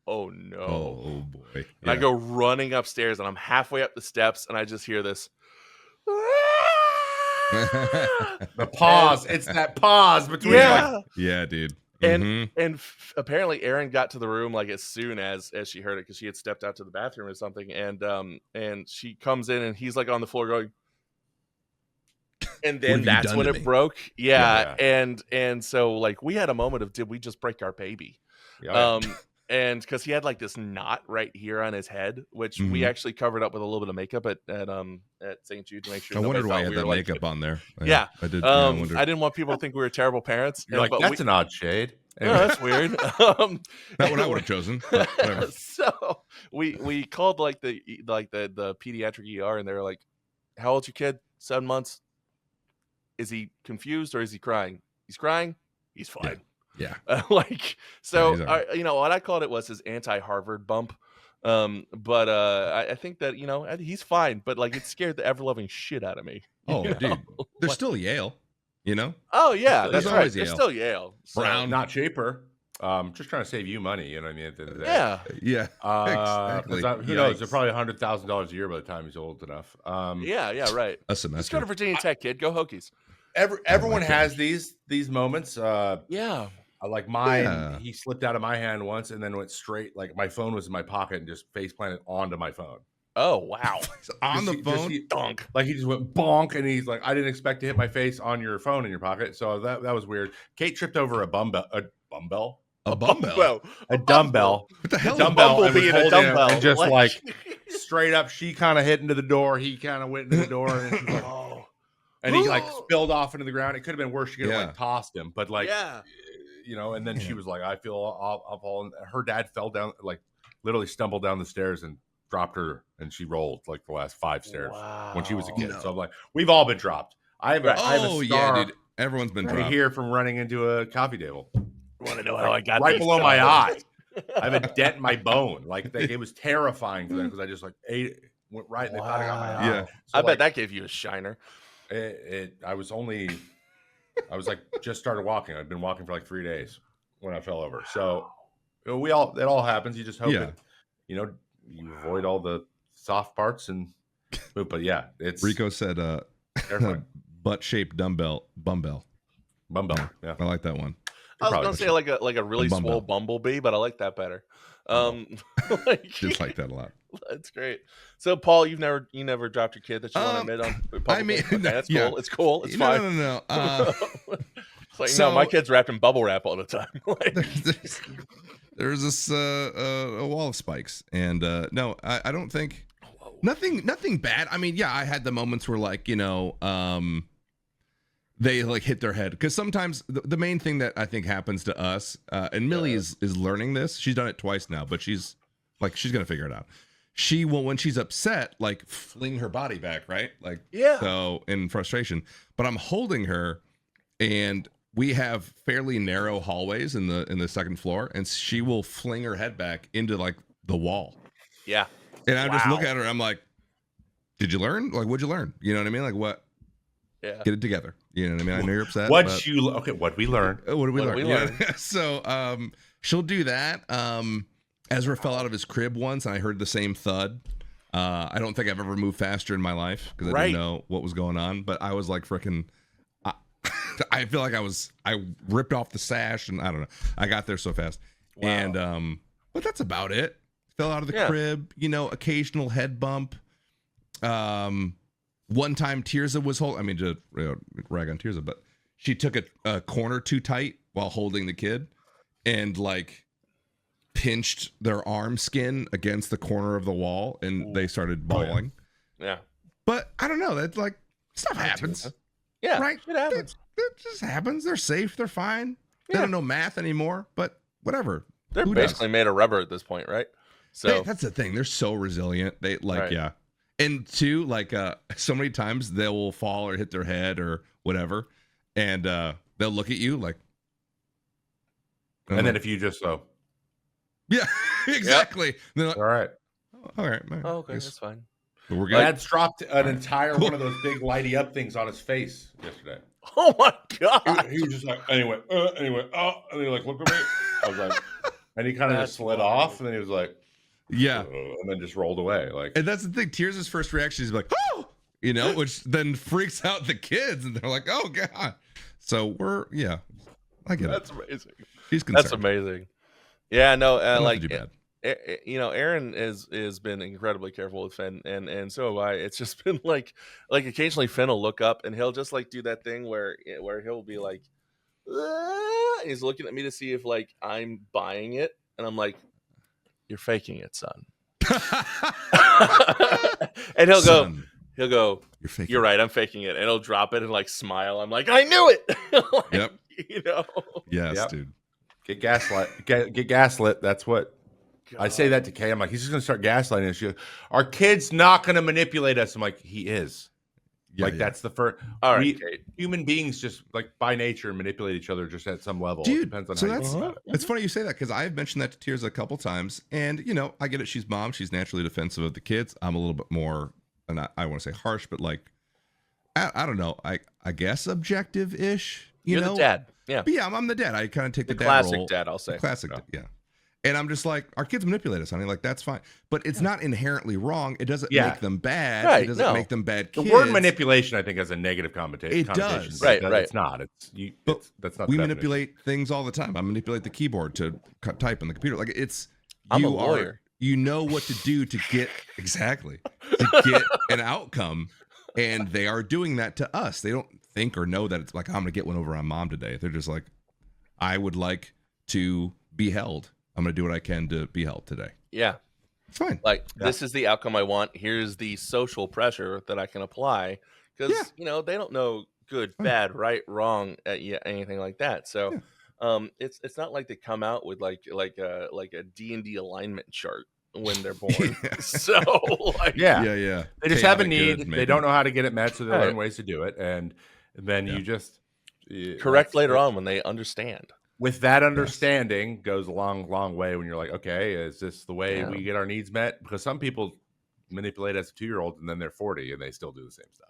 oh no.
Oh boy.
And
yeah.
I go running upstairs and I'm halfway up the steps and I just hear this.
The pause. It's that pause between.
Yeah, dude.
And apparently Erin got to the room like as soon as she heard it because she had stepped out to the bathroom or something. And she comes in and he's like on the floor going. And then that's when it broke. Yeah. And so like we had a moment of, did we just break our baby? Yeah. And because he had like this knot right here on his head, which we actually covered up with a little bit of makeup at St. Jude to make sure.
I wondered why I had that makeup on there.
Yeah,
I did.
I didn't want people to think we were terrible parents.
You're like, that's an odd shade.
Anyway. No, that's weird.
Not what I would have chosen. Whatever.
So we called like the pediatric ER, and they were like, "How old's your kid? 7 months. Is he confused or is he crying? He's crying. He's fine."
Yeah.
What I called it was his anti-Harvard bump. But I think that, he's fine, but like it scared the ever-loving shit out of me.
Oh, dude. There's still Yale,
Oh, yeah. That's right.
always
There's still Yale.
So. Brown, not cheaper. Just trying to save you money, you know what I mean? At the end of the day.
Yeah.
Exactly. Who knows? They're probably $100,000 a year by the time he's old enough.
Yeah, right.
A semester.
Let's go to Virginia Tech, kid. Go Hokies.
Everyone has these moments.
Yeah.
Like mine,
Yeah.
he slipped out of my hand once and then went straight. Like my phone was in my pocket and just face planted onto my phone.
Oh wow.
On the phone.
Dunk.
Like he just went bonk, and he's like, I didn't expect to hit my face on your phone in your pocket. So that was weird. Kate tripped over a dumbbell.
A dumbbell.
A dumbbell.
What the hell?
A dumbbell.
Bumblebee
And
and a dumbbell.
and just like straight up, she kind of hit into the door. He kind of went into the door, and, she's like,
Oh.
and he like spilled off into the ground. It could have been worse. She could have like tossed him, but like,
Yeah.
you know. And then she was like, I feel awful. And her dad fell down, like literally stumbled down the stairs and dropped her, and she rolled like the last 5 stairs when she was a kid.
No.
So I'm like, we've all been dropped. I have a star
yeah, dude. Everyone's been
right
dropped.
here from running into a coffee table.
Want to know how I got
right
these
below my
scars?
eye. I have a dent in my bone. Like it was terrifying for them because I just like ate it, went right, and they thought I got my eye.
Yeah.
So,
I bet that gave you a shiner.
I was like just started walking. I'd been walking for like 3 days when I fell over. So it all happens. You just hope that, you know, you avoid all the soft parts but yeah, it's
Rico said butt-shaped bumble.
Yeah.
I like that one.
I was gonna say like a really swole bumblebee, but I like that better.
Just like that a lot.
That's great. So Paul, you never dropped your kid that you want to admit on publicly?
I mean,
okay, that's cool.
yeah.
It's cool. It's fine.
No.
It's like,
so-
no, my kid's wrapped in bubble wrap all the time. Like,
there's this a wall of spikes, and no, I don't think nothing bad. I mean, yeah, I had the moments where like, you know, they like hit their head, because sometimes the main thing that I think happens to us, and Millie is learning this. She's done it twice now, but she's gonna figure it out. She will, when she's upset, like fling her body back, right? Like, so in frustration. But I'm holding her, and we have fairly narrow hallways in the second floor, and she will fling her head back into like the wall.
yeah.
And I just look at her, I'm like, did you learn? Like, what'd you learn? You know what I mean? Like, what?
Yeah.
Get it together. You know what I mean? I know you're upset.
What'd we learn?
What did we learn?
learn?
Yeah. So she'll do that. Ezra fell out of his crib once, and I heard the same thud. I don't think I've ever moved faster in my life because I didn't know what was going on. But I was like freaking. I feel like I ripped off the sash, and I don't know. I got there so fast. Wow. And but that's about it. Fell out of the crib. You know, occasional head bump. One time Tirza was holding. I mean, to rag on Tirza, but she took a corner too tight while holding the kid, and like pinched their arm skin against the corner of the wall, and they started bawling.
Yeah.
But I don't know. That's like stuff happens.
Yeah.
Right.
It happens.
It just happens. They're safe. They're fine. They don't know math anymore, but whatever.
They're basically made of rubber at this point, right? So
that's the thing. They're so resilient. They like, yeah. And two, like so many times they will fall or hit their head or whatever, and they'll look at you like,
and then if you just
yeah, exactly.
Like, all right.
All right.
Oh, okay, that's fine.
But we're good.
Dad's dropped an entire one of those big lighty up things on his face yesterday.
Oh my god!
He was just like, anyway, and he like looked at me. I was like, and he kind of just slid off, and then he was like,
yeah,
and then just rolled away. Like,
and that's the thing. Tears' first reaction is like, oh, you know, which then freaks out the kids, and they're like, oh god. So I get
That's
it.
amazing.
He's concerned.
That's amazing. Yeah, no, like
too bad.
you know, Aaron is been incredibly careful with Finn, and so have I. It's just been like occasionally Finn will look up and he'll just like do that thing where he'll be like, and he's looking at me to see if like I'm buying it, and I'm like, you're faking it, son. And he'll go, you're right, I'm faking it, and he'll drop it and like smile. I'm like, I knew it. Like,
yep.
You know.
Yes, dude.
Get gaslit. Get gaslit. That's what.
God.
I say that to Kay. I'm like, he's just going to start gaslighting us. She goes, our kid's not going to manipulate us. I'm like, he is. Yeah, that's the first.
All right, Kate.
Human beings just like by nature manipulate each other just at some level.
Dude,
it depends on
so
how you
that's
think about it.
it's funny you say that, because I've mentioned that to Tears a couple times, and you know, I get it. She's mom. She's naturally defensive of the kids. I'm a little bit more, and I want to say harsh, but like, I don't know. I guess objective-ish.
You're
know?
the dad. Yeah.
But yeah, I'm the dad. I kind of take the dad
classic
role.
dad, I'll say.
The classic, yeah. And I'm just like, our kids manipulate us, honey. Like, that's fine. But it's not inherently wrong. It doesn't make them bad.
Right,
It doesn't make them bad kids.
The word manipulation, I think, has a negative connotation.
It does.
Right.
It's not. That's not.
We manipulate things all the time. I manipulate the keyboard to type on the computer. Like,
I'm a lawyer.
You know what to do to get an outcome, and they are doing that to us. They don't think or know that it's like, I'm going to get one over on mom today. They're just like, I would like to be held. I'm going to do what I can to be held today.
Yeah.
It's fine.
Like, this is the outcome I want. Here's the social pressure that I can apply. Because, they don't know good, bad, right, wrong, anything like that. So it's not like they come out with like a D&D alignment chart when they're born. So, like,
yeah.
They just have a need. They don't know how to get it met, so they learn ways to do it. And then you just
correct later on when they understand.
With that understanding goes a long way when you're like, okay, is this the way we get our needs met? Because some people manipulate as a 2-year-old and then they're 40 and they still do the same stuff.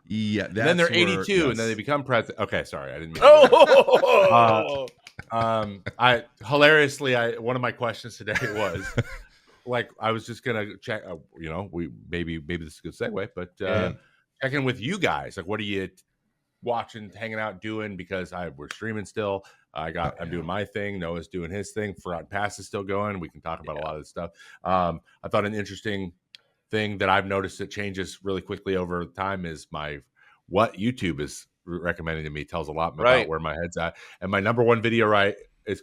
And
then they're 82 and then they become president. Okay, sorry, I didn't mean. I hilariously, one of my questions today was like, I was just gonna check. Maybe this is a good segue, but checking with you guys, like, what are you watching, hanging out, doing? Because we're streaming still. I'm doing my thing. Noah's doing his thing. Forgotten Pass is still going. We can talk about a lot of this stuff. I thought an interesting thing that I've noticed that changes really quickly over time is what YouTube is recommending to me tells a lot about where my head's at. And my number one video is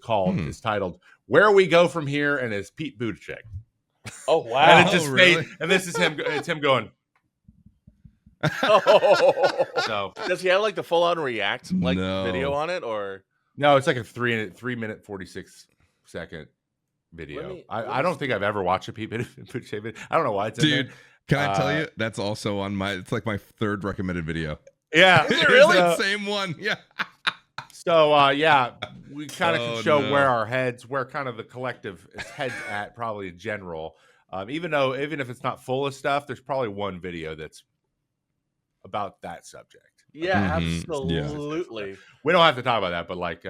titled "Where We Go From Here," and it's Pete Buttigieg.
Oh wow!
And it's just and this is him. It's him going. So
does he have like the full on react video on it, or
no? It's like a 3-minute 46-second video. I don't think I've ever watched a Pete Buttigieg video. I don't know why it's in there.
Can I tell you that's also on it's like my third recommended video.
Yeah,
is it really?
Same one. Yeah.
So we kind of can show where kind of the collective is heads at, probably in general. Even if it's not full of stuff, there's probably one video that's about that subject.
Yeah, absolutely.
We don't have to talk about that, but like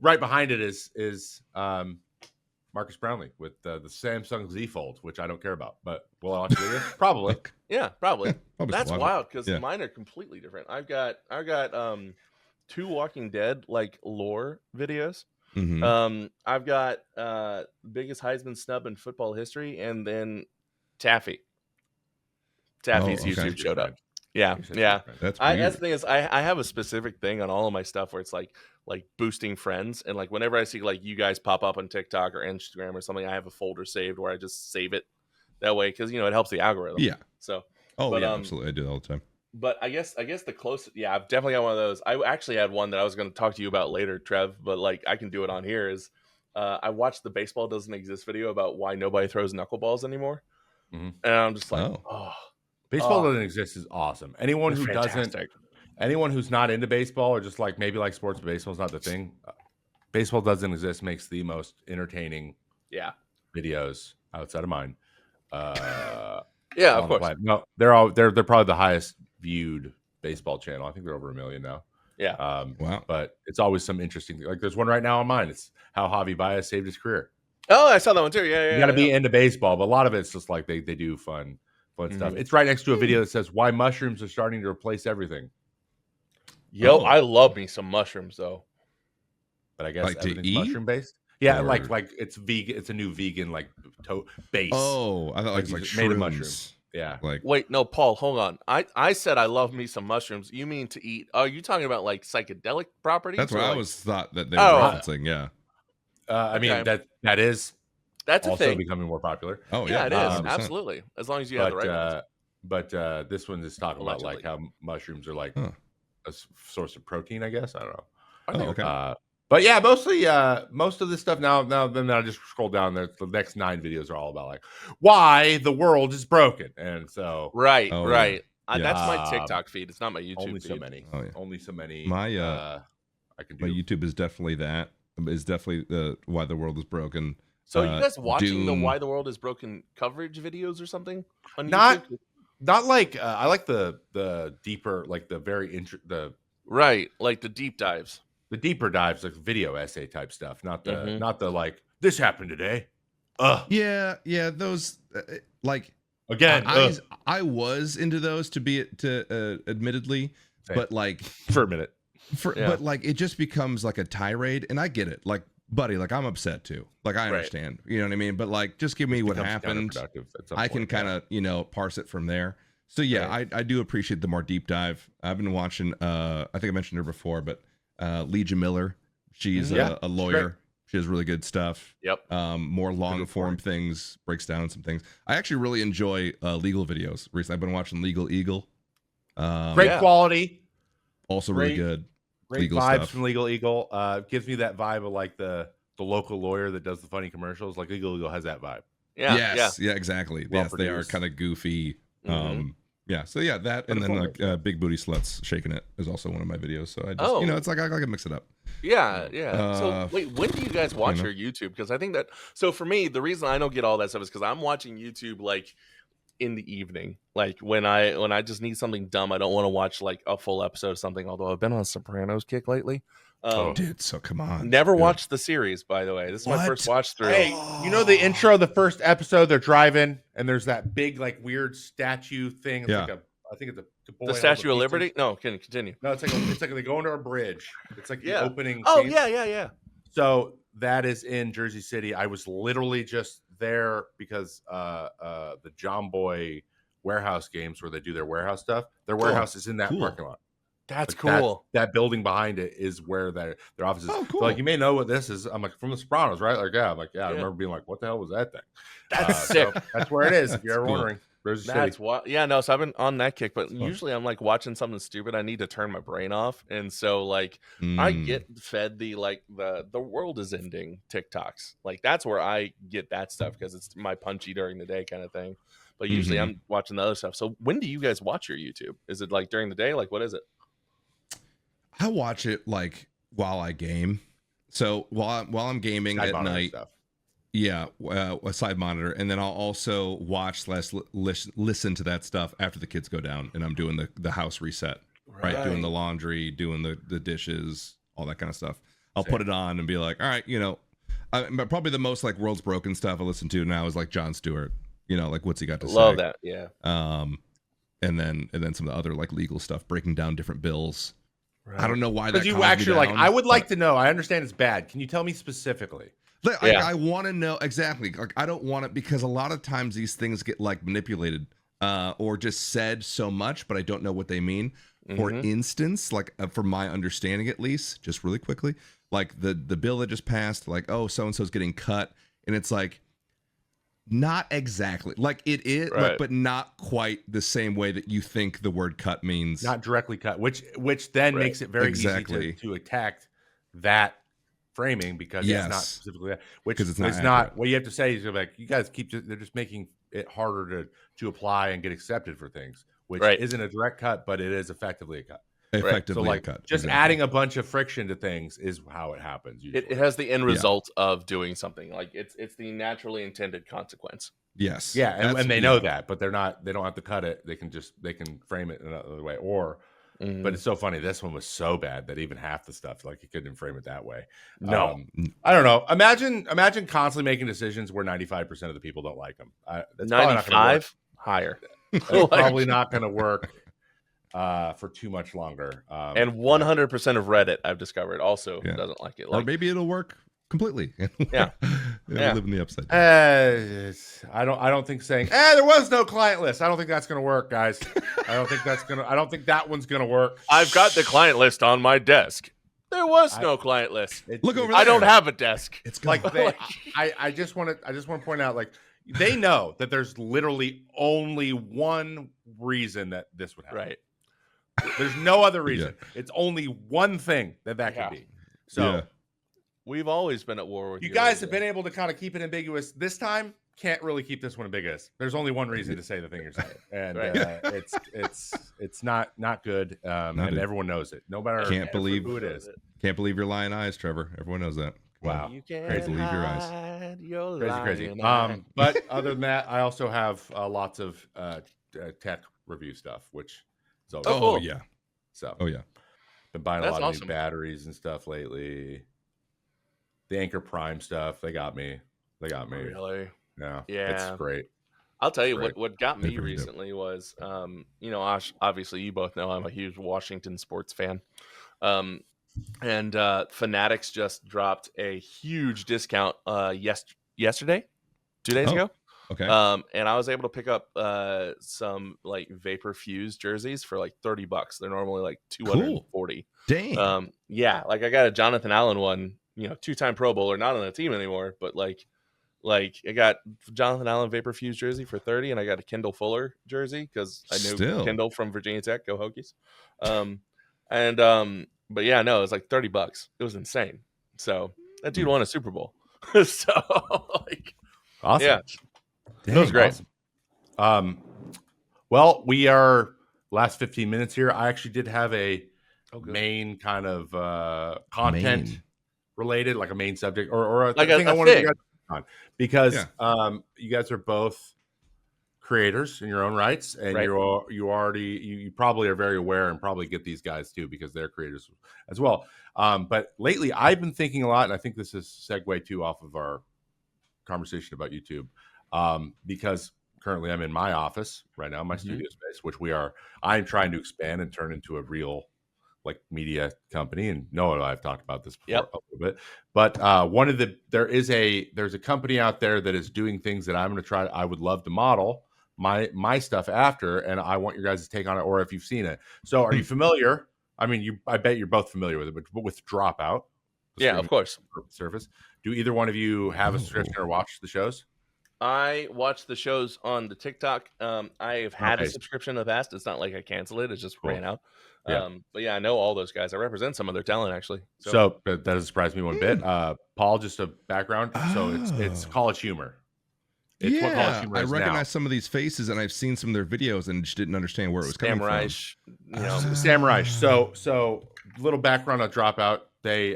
right behind it is Marcus Brownlee with the Samsung Z Fold, which I don't care about, but we'll watch the video. Probably.
Yeah, probably. That's wild because
Yeah.
mine are completely different. I've got 2 Walking Dead like lore videos. I've got biggest Heisman snub in football history, and then Taffy's YouTube showed up. Yeah.
That's
the thing is, I have a specific thing on all of my stuff where it's like boosting friends, and like whenever I see like you guys pop up on TikTok or Instagram or something, I have a folder saved where I just save it that way because it helps the algorithm.
Yeah.
So.
Absolutely, I do that all the time.
But I guess the closest, I've definitely got one of those. I actually had one that I was going to talk to you about later, Trev, but like I can do it on here. Is I watched the Baseball Doesn't Exist video about why nobody throws knuckleballs anymore, and I'm just like,
Baseball Doesn't Exist is awesome. Anyone who anyone who's not into baseball or just like maybe like sports, but baseball's not the thing. Baseball Doesn't Exist makes the most entertaining videos outside of mine.
Yeah, of course.
No, they're probably the highest viewed baseball channel. I think they're over 1 million now.
Yeah.
Wow.
But it's always some interesting. Like there's one right now on mine. It's how Javi Baez saved his career.
Oh, I saw that one too. Yeah.
You got to be into baseball, but a lot of it's just like they do fun stuff. It's right next to a video that says why mushrooms are starting to replace everything.
Yo, I love me some mushrooms though.
But I guess
like
everything's mushroom based. Yeah, like it's vegan. It's a new vegan base.
Oh, I thought like it's like
made of
shrooms.
mushrooms. Yeah.
Like wait, no, Paul, hold on. I said I love me some mushrooms. You mean to eat? Are you talking about like psychedelic properties?
That's what I
like...
was thought that they were referencing. Yeah.
I mean that is
that's
also
a thing.
becoming more popular.
Oh yeah, it is 100%. Absolutely. As long as you have the right ones.
But this one is talking about like how mushrooms are like a source of protein. I guess I don't know.
Oh, okay.
But yeah, mostly most of this stuff now then I just scroll down there. The next 9 videos are all about like why the world is broken. And so
right.
Yeah.
That's my TikTok feed. It's not my YouTube
only
feed.
So many.
Oh, yeah.
Only so many.
My
I can do.
My YouTube is definitely that. Is definitely the why the world is broken.
So you guys watching the Why the World is Broken coverage videos or something on YouTube?
Not like I like the deeper, like the very
right, like the deep dives.
The deeper dives, like video essay type stuff, not the not the like This happened today.
Yeah, those like
Again,
I was into those admittedly,
Same.
but like
for a minute.
but like it just becomes like a tirade, and I get it. Like, buddy, like I'm upset too. Like I
Right.
understand, you know what I mean? But like, just give me what
Becomes
happened.
counterproductive at some
I can
point,
kind of parse it from there. So yeah,
Right.
I do appreciate the more deep dive. I've been watching. I think I mentioned her before, but Legia Miller. She's
Yeah,
a lawyer. She has really good stuff.
Yep.
More long form things, breaks down some things. I actually really enjoy legal videos. Recently, I've been watching Legal Eagle.
Great quality.
Also
Great-
really good.
Great
legal
vibes
stuff.
from Legal Eagle. Gives me that vibe of like the local lawyer that does the funny commercials. Like Legal Eagle has that vibe.
Yeah.
Yes. Yeah. Exactly.
Well
yes, they are
produced.
kind of goofy.
Mhm.
Yeah. So yeah, that
But
and then
informative.
like Big Booty Sluts Shaking It is also one of my videos. So I just it's like I can mix it up.
Yeah. So
Uh,
wait, when do you guys watch
know.
your YouTube? Because I think that so for me, the reason I don't get all that stuff is because I'm watching YouTube like in the evening, like when I just need something dumb. I don't want to watch like a full episode of something. Although I've been on a Sopranos kick lately.
Dude, so come on.
Never
Good.
watched the series, by the way. This is my first
What?
watch through.
Hey, you know the intro of the first episode? They're driving, and there's that big like weird statue thing. It's
Yeah.
like I think it's a boy
The
held
Statue of
pizzas.
Liberty? No, can continue.
No, it's like they go under a bridge. It's like the
Yeah.
opening.
Oh
scene.
yeah.
So that is in Jersey City. I was literally just there because the John Boy warehouse games where they do their warehouse stuff. Their warehouse is in that
Cool.
parking lot.
That's
Like,
cool.
That building behind it is where their office is.
Oh,
So,
cool.
like you may know what this is. I'm like from the Sopranos, right? Like yeah, I'm like I
Yeah.
remember being like, what the hell was that thing?
That's
So
sick.
that's where it is. If you're ever
That's cool.
wondering, Jersey City.
That's what. Yeah, no. So I've been on that kick, but
fun.
usually I'm like watching something stupid. I need to turn my brain off, and so like I get fed the world is ending TikToks. Like that's where I get that stuff because it's my punchy during the day kind of thing. But usually I'm watching the other stuff. So when do you guys watch your YouTube? Is it like during the day? Like what is it?
I watch it like while I game. So while I'm gaming
Side
at
monitor
night,
stuff.
yeah, a side monitor, and then I'll also watch listen to that stuff after the kids go down, and I'm doing the house reset, right? Doing the laundry, doing the dishes, all that kind of stuff. I'll put it on and be like, all right, probably the most like World's Broken stuff I listen to now is like Jon Stewart. Like what's he got to say?
Love that. Yeah.
And then some of the other like legal stuff, breaking down different bills. I don't know why that
Because you
calms me
actually like,
down,
I would
but-
like to know. I understand it's bad. Can you tell me specifically?
Like,
Yeah.
I want to know exactly. Like, I don't want it because a lot of times these things get like manipulated or just said so much, but I don't know what they mean. For instance, like from my understanding, at least, just really quickly, like the bill that just passed, like, oh, so and so's getting cut, and it's like not exactly like it is,
Right.
but not quite the same way that you think the word cut means.
Not directly cut, which then
Right.
makes it very
Exactly.
easy to attack that framing because it's not
Yes.
specifically that. Which
'Cause
it's
it's not
not
accurate.
what you have to say is you're like, you guys they're just making it harder to apply and get accepted for things, which
Right.
isn't a direct cut, but it is effectively a cut.
effectively
So
a
like
cut.
just
Exactly.
adding a bunch of friction to things is how it happens. Usually.
It has the end result of doing something. Like it's the naturally intended consequence.
Yes.
Yeah, and
That's-
they know that, but they don't have to cut it. They can frame it another way. Or but it's so funny. This one was so bad that even half the stuff, like you couldn't frame it that way.
No.
I don't know. Imagine constantly making decisions where 95% of the people don't like them. That's probably not gonna work.
95 higher.
That's probably not going to work for too much longer.
And 100% of Reddit I've discovered also
Yeah.
doesn't like it.
Or
Like
maybe it'll work completely.
Yeah.
It'll
Yeah.
live in the upside.
I don't think saying there was no client list. I don't think that's going to work, guys. I don't think that one's going to work.
I've got the client list on my desk. There was no client list.
Look over
I don't
there.
have a desk.
It's
Like
gone.
I just want to point out, like, they know that there's literally only one reason that this would happen.
Right.
There's no other reason. It's only one thing that
Yeah.
could be. So
Yeah.
We've always been at war with
you guys have been able to kind of keep it ambiguous. This time, can't really keep this one ambiguous. There's only one reason to say the thing you're saying, and
Right.
it's not good, and
it.
everyone knows it. No matter
Can't believe
who it is.
Can't believe your lying eyes, Trevor. Everyone knows that. Come on.
Wow.
You can't
Crazy. Believe your eyes.
hide your
Crazy.
lying eye.
But other than that, I also have lots of tech review stuff, which is always
Oh, cool.
Yeah.
so.
Oh yeah.
Been buying a
That's
lot of
awesome.
new batteries and stuff lately. the Anchor Prime stuff. They got me.
Really?
Yeah, it's
Yeah.
great.
I'll tell
It's
you
great.
what got me
Very dope.
recently was, obviously you both know I'm a huge Washington sports fan. Um, and Fanatics just dropped a huge discount yesterday, 2 days
Oh,
ago.
okay.
And I was able to pick up some like Vapor Fuse jerseys for like $30. They're normally like
Cool.
240.
Dang.
Yeah, like I got a Jonathan Allen one, 2-time Pro Bowler, not on the team anymore, but like I got Jonathan Allen Vapor Fuse jersey for 30, and I got a Kendall Fuller jersey because I knew
Still.
Kendall from Virginia Tech. Go Hokies. But yeah, no, it was like $30. It was insane. So that dude won a Super Bowl. So like,
Awesome.
yeah,
Dang.
it was great.
Awesome. Well, we are last 15 minutes here. I actually did have a main kind of content related, like a main subject or a
Like
thing
a
I wanted
thing.
to get on, because
Yeah.
you guys are both creators in your own rights, and
Right.
you probably are very aware and probably get these guys too because they're creators as well. But lately I've been thinking a lot, and I think this is segue too off of our conversation about YouTube, because currently I'm in my office right now, my studio space, which I'm trying to expand and turn into a real like media company. And Noah and I have talked about this before a little bit, but there's a company out there that is doing things that I'm going to try. I would love to model my stuff after, and I want your guys' take on it, or if you've seen it. So are you familiar? I mean, I bet you're both familiar with it, but with Dropout.
Yeah, of course.
Service. Do either one of you have a subscription or watch the shows?
I watch the shows on the TikTok. I have had a
Okay.
subscription in the past. It's not like I canceled it. It just ran out.
Yeah.
But yeah, I know all those guys. I represent some of their talent, actually.
So that doesn't surprise me one bit. Paul, just a background. So it's College Humor. It's what College Humor
I
is
recognize
now.
some of these faces, and I've seen some of their videos, and just didn't understand where it was coming from.
Sam Reich. So little background on Dropout. They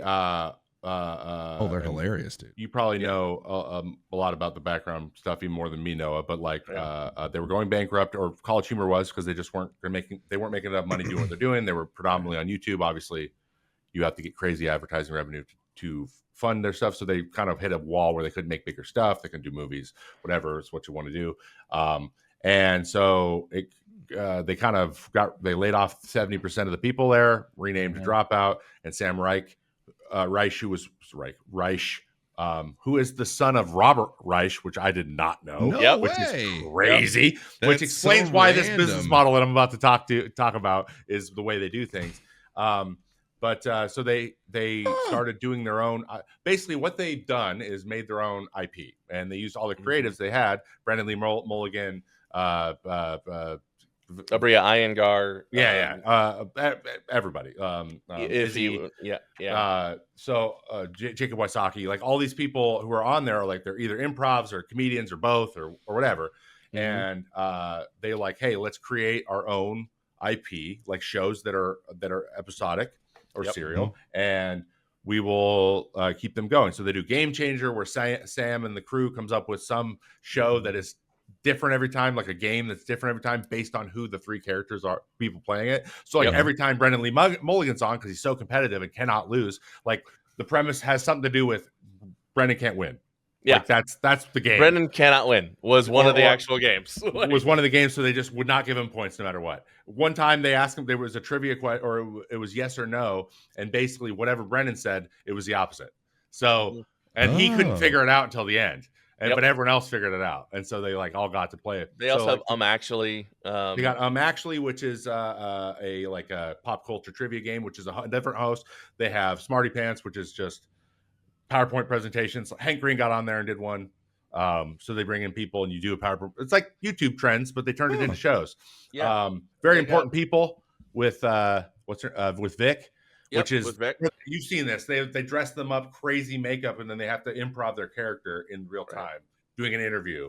they're hilarious, dude.
You probably know a lot about the background stuff, even more than me, Noah. But like, they were going bankrupt, or College Humor was, because they just weren't making enough money doing what they're doing. They were predominantly on YouTube. Obviously, you have to get crazy advertising revenue to fund their stuff. So they kind of hit a wall where they couldn't make bigger stuff. They couldn't do movies, whatever is what you want to do. And so they laid off 70% of the people there, renamed Dropout, and Sam Reich, who is the son of Robert Reich, which I did not know, which is crazy, which explains why this business model that I'm about to talk about is the way they do things. So they started doing their own. Basically, what they've done is made their own IP, and they used all the creatives they had. Brandon Lee Mulligan,
Abria Iyengar,
everybody. Jacob Wysocki, like all these people who are on there are like they're either improvs or comedians or both or whatever, and they like, hey, let's create our own IP, like shows that are episodic or serial, and we will keep them going. So they do Game Changer, where Sam and the crew comes up with some show that is different every time, like a game that's different every time based on who the three characters are, people playing it. So like every time Brendan Lee Mulligan's on, because he's so competitive and cannot lose, like the premise has something to do with Brendan can't win.
Yeah,
like that's the game.
Brendan cannot win was one of the actual games.
Was one of the games, so they just would not give him points no matter what. One time they asked him, there was a trivia question, or it was yes or no, and basically whatever Brendan said, it was the opposite. So, and he couldn't figure it out until the end. But everyone else figured it out, and so they like all got to play it.
They also have Actually.
They got Actually, which is a pop culture trivia game, which is a different host. They have Smarty Pants, which is just PowerPoint presentations. Hank Green got on there and did one. So they bring in people and you do a PowerPoint. It's like YouTube trends, but they turned it into shows. Yeah. Very important people with Vic.
Yep,
which is you've seen this. They dress them up crazy makeup, and then they have to improv their character in real time, doing an interview.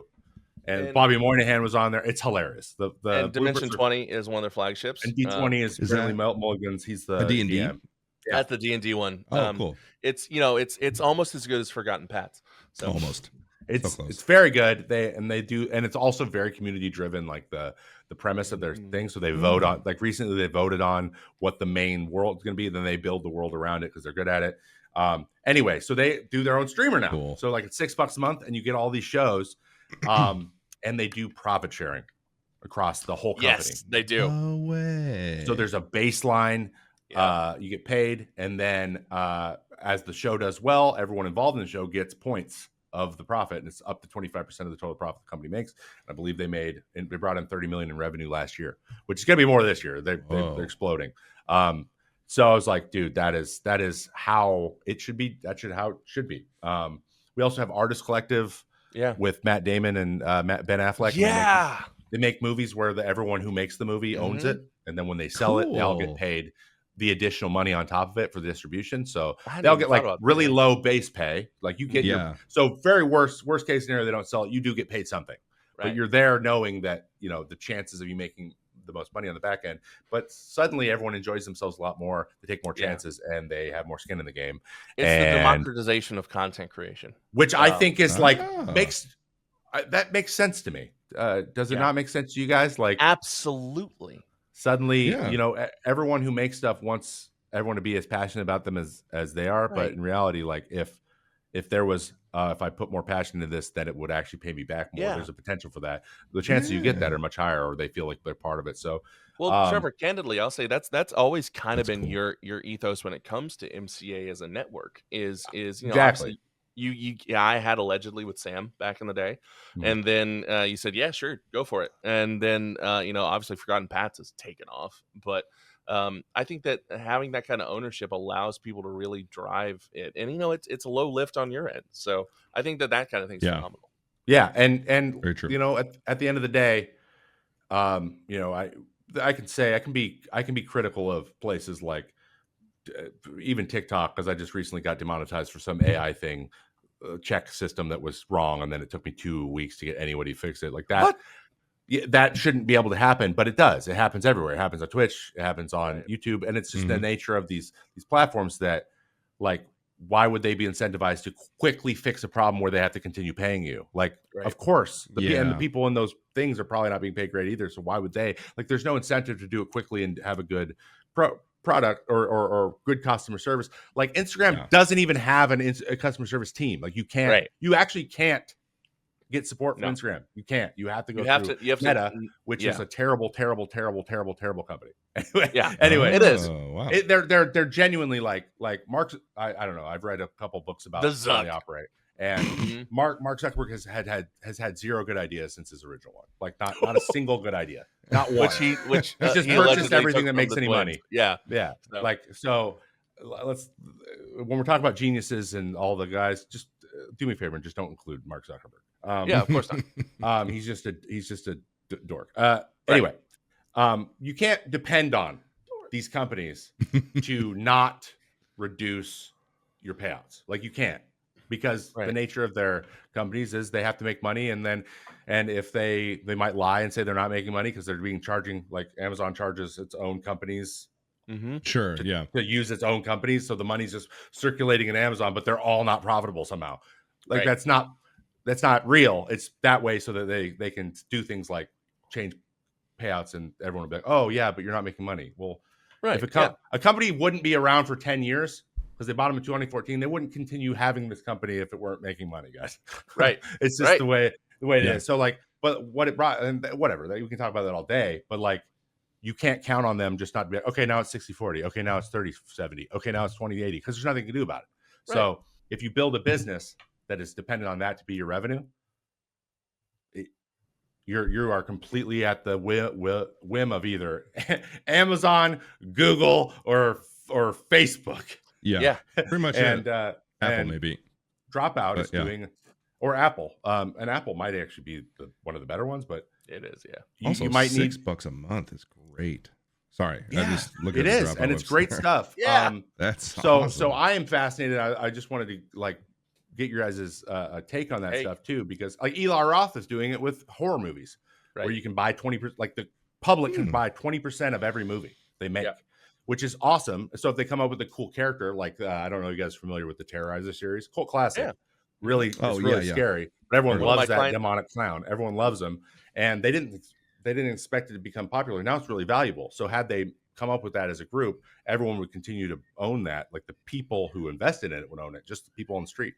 And Bobby Moynihan was on there. It's hilarious. The
Dimension 20 is one of their flagships.
And D20 is Brendan Mulligan's. He's the
D&D.
DM.
Yeah. That's the D&D one.
Cool.
It's it's almost as good as Forgotten Pats. So
almost.
It's very good. And it's also very community driven, like the premise of their thing. So they vote on, like recently they voted on what the main world is going to be. Then they build the world around it because they're good at it. Anyway, so they do their own streamer now.
Cool.
So like it's $6 a month, and you get all these shows, and they do profit sharing across the whole company.
Yes, they do.
No way.
So there's a baseline.
Yeah.
You get paid, and then as the show does well, everyone involved in the show gets points of the profit, and it's up to 25% of the total profit the company makes. And I believe they brought in $30 million in revenue last year, which is going to be more this year. They're exploding. So I was like, dude, that is how it should be. How it should be. We also have Artist Collective, with Matt Damon and Ben Affleck.
Yeah,
they make movies where everyone who makes the movie owns it, and then when they sell it, they all get paid the additional money on top of it for the distribution. So they'll get like really low base pay. Like you get so very worst case scenario, they don't sell it. You do get paid something, but you're there knowing that, the chances of you making the most money on the back end, but suddenly everyone enjoys themselves a lot more. They take more chances and they have more skin in the game.
It's the democratization of content creation,
which I think is makes sense to me. Does it not make sense to you guys? Like, absolutely. Suddenly, everyone who makes stuff wants everyone to be as passionate about them as they are. Right. But in reality, like if there was, if I put more passion into this, that it would actually pay me back more. There's a potential for that. The chances you get that are much higher, or they feel like they're part of it. So,
well, Trevor, candidly, I'll say that's always kind of been cool. your ethos when it comes to MCA as a network. Is
exactly.
I had allegedly with Sam back in the day, and then you said, yeah, sure, go for it. And then obviously Forgotten Pats is taken off, but I think that having that kind of ownership allows people to really drive it, and it's a low lift on your end. So I think that kind of thing's phenomenal.
Yeah, and very true. At the end of the day, I can say I can be critical of places like even TikTok, because I just recently got demonetized for some AI thing, check system that was wrong, and then it took me 2 weeks to get anybody to fix it. Like that. What? Yeah, that shouldn't be able to happen, but it does. It happens everywhere. It happens on Twitch. It happens on YouTube, and it's just the nature of these platforms that, like, why would they be incentivized to quickly fix a problem where they have to continue paying you? Like, of course, and the people in those things are probably not being paid great either. So why would they? Like, there's no incentive to do it quickly and have a good product or good customer service. Like Instagram doesn't even have a customer service team. Like you can't, you actually can't get support from Instagram. You can't. You have to go through Meta, which is a terrible company. Anyway,
it is.
Wow.
They're genuinely like Mark's. I don't know. I've read a couple books about how they operate, and Mark Zuckerberg has had zero good ideas since his original one. Like not a single good idea. Not one. Which he's just purchased everything that makes any money. Yeah. So let's, when we're talking about geniuses and all the guys, just do me a favor and just don't include Mark Zuckerberg.
Of course not.
He's just a dork. Anyway, you can't depend on these companies to not reduce your payouts. Like you can't, because the nature of their companies is they have to make money, and if they might lie and say they're not making money because they're charging, like Amazon charges its own companies. To use its own companies, so the money's just circulating in Amazon, but they're all not profitable somehow. Like that's not real. It's that way so that they can do things like change payouts, and everyone will be like, oh yeah, but you're not making money. Well, if a company wouldn't be around for 10 years because they bought them in 2014, they wouldn't continue having this company if it weren't making money, guys. It's just the way it is. So like, but what it brought, and whatever, we can talk about that all day, but like, you can't count on them just not to be like, okay, now it's 60-40. Okay, now it's 30-70. Okay, now it's 20-80, because there's nothing to do about it. So if you build a business that is dependent on that to be your revenue, you are completely at the whim of either Amazon, Google, or Facebook.
Pretty much. And Apple maybe.
Dropout is doing, or Apple. And Apple might actually be one of the better ones, but
it is.
Also,
you might need
$6 a month is great. Sorry,
I just look at it is, and it's great stuff.
That's
awesome. So I am fascinated. I just wanted to like get your guys' take on that stuff too, because like Eli Roth is doing it with horror movies, where you can buy 20%, like the public can buy 20% of every movie they make, which is awesome. So if they come up with a cool character, like I don't know, you guys are familiar with the Terrorizer series, cult classic, really, it's really scary, but everyone loves that demonic clown. Everyone loves him, and they didn't expect it to become popular. Now it's really valuable. So had they come up with that as a group, everyone would continue to own that. Like the people who invested in it would own it, just the people on the street.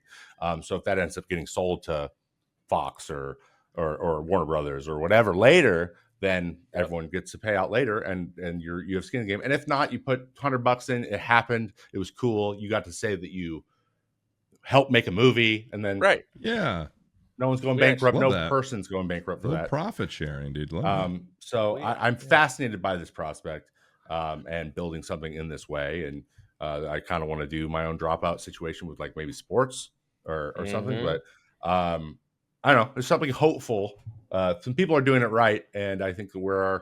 So if that ends up getting sold to Fox or Warner Brothers or whatever later, then everyone gets to pay out later, and you have skin in the game. And if not, you put $100 in. It happened. It was cool. You got to say that you helped make a movie, and then
Right.
Yeah.
no one's going bankrupt.
love
No
that.
person's going bankrupt for that.
Profit sharing, dude. Love it.
So I'm fascinated by this prospect, and building something in this way. And I kind of want to do my own Dropout situation with like maybe sports or something. But I don't know. There's something hopeful. Some people are doing it right, and I think I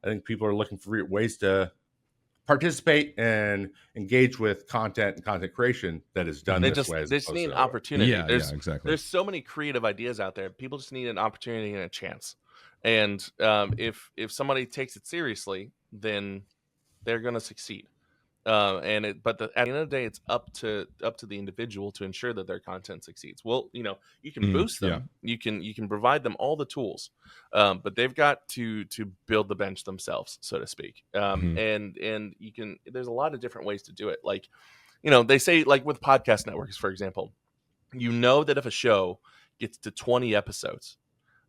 think people are looking for ways to participate and engage with content and content creation that is done this way.
They just need an opportunity.
Yeah, exactly.
There's so many creative ideas out there. People just need an opportunity and a chance. And if somebody takes it seriously, then they're going to succeed. But at the end of the day, it's up to the individual to ensure that their content succeeds. Well, you can boost them, you can provide them all the tools, but they've got to build the bench themselves, so to speak. And there's a lot of different ways to do it. Like, they say, like with podcast networks, for example, that if a show gets to 20 episodes,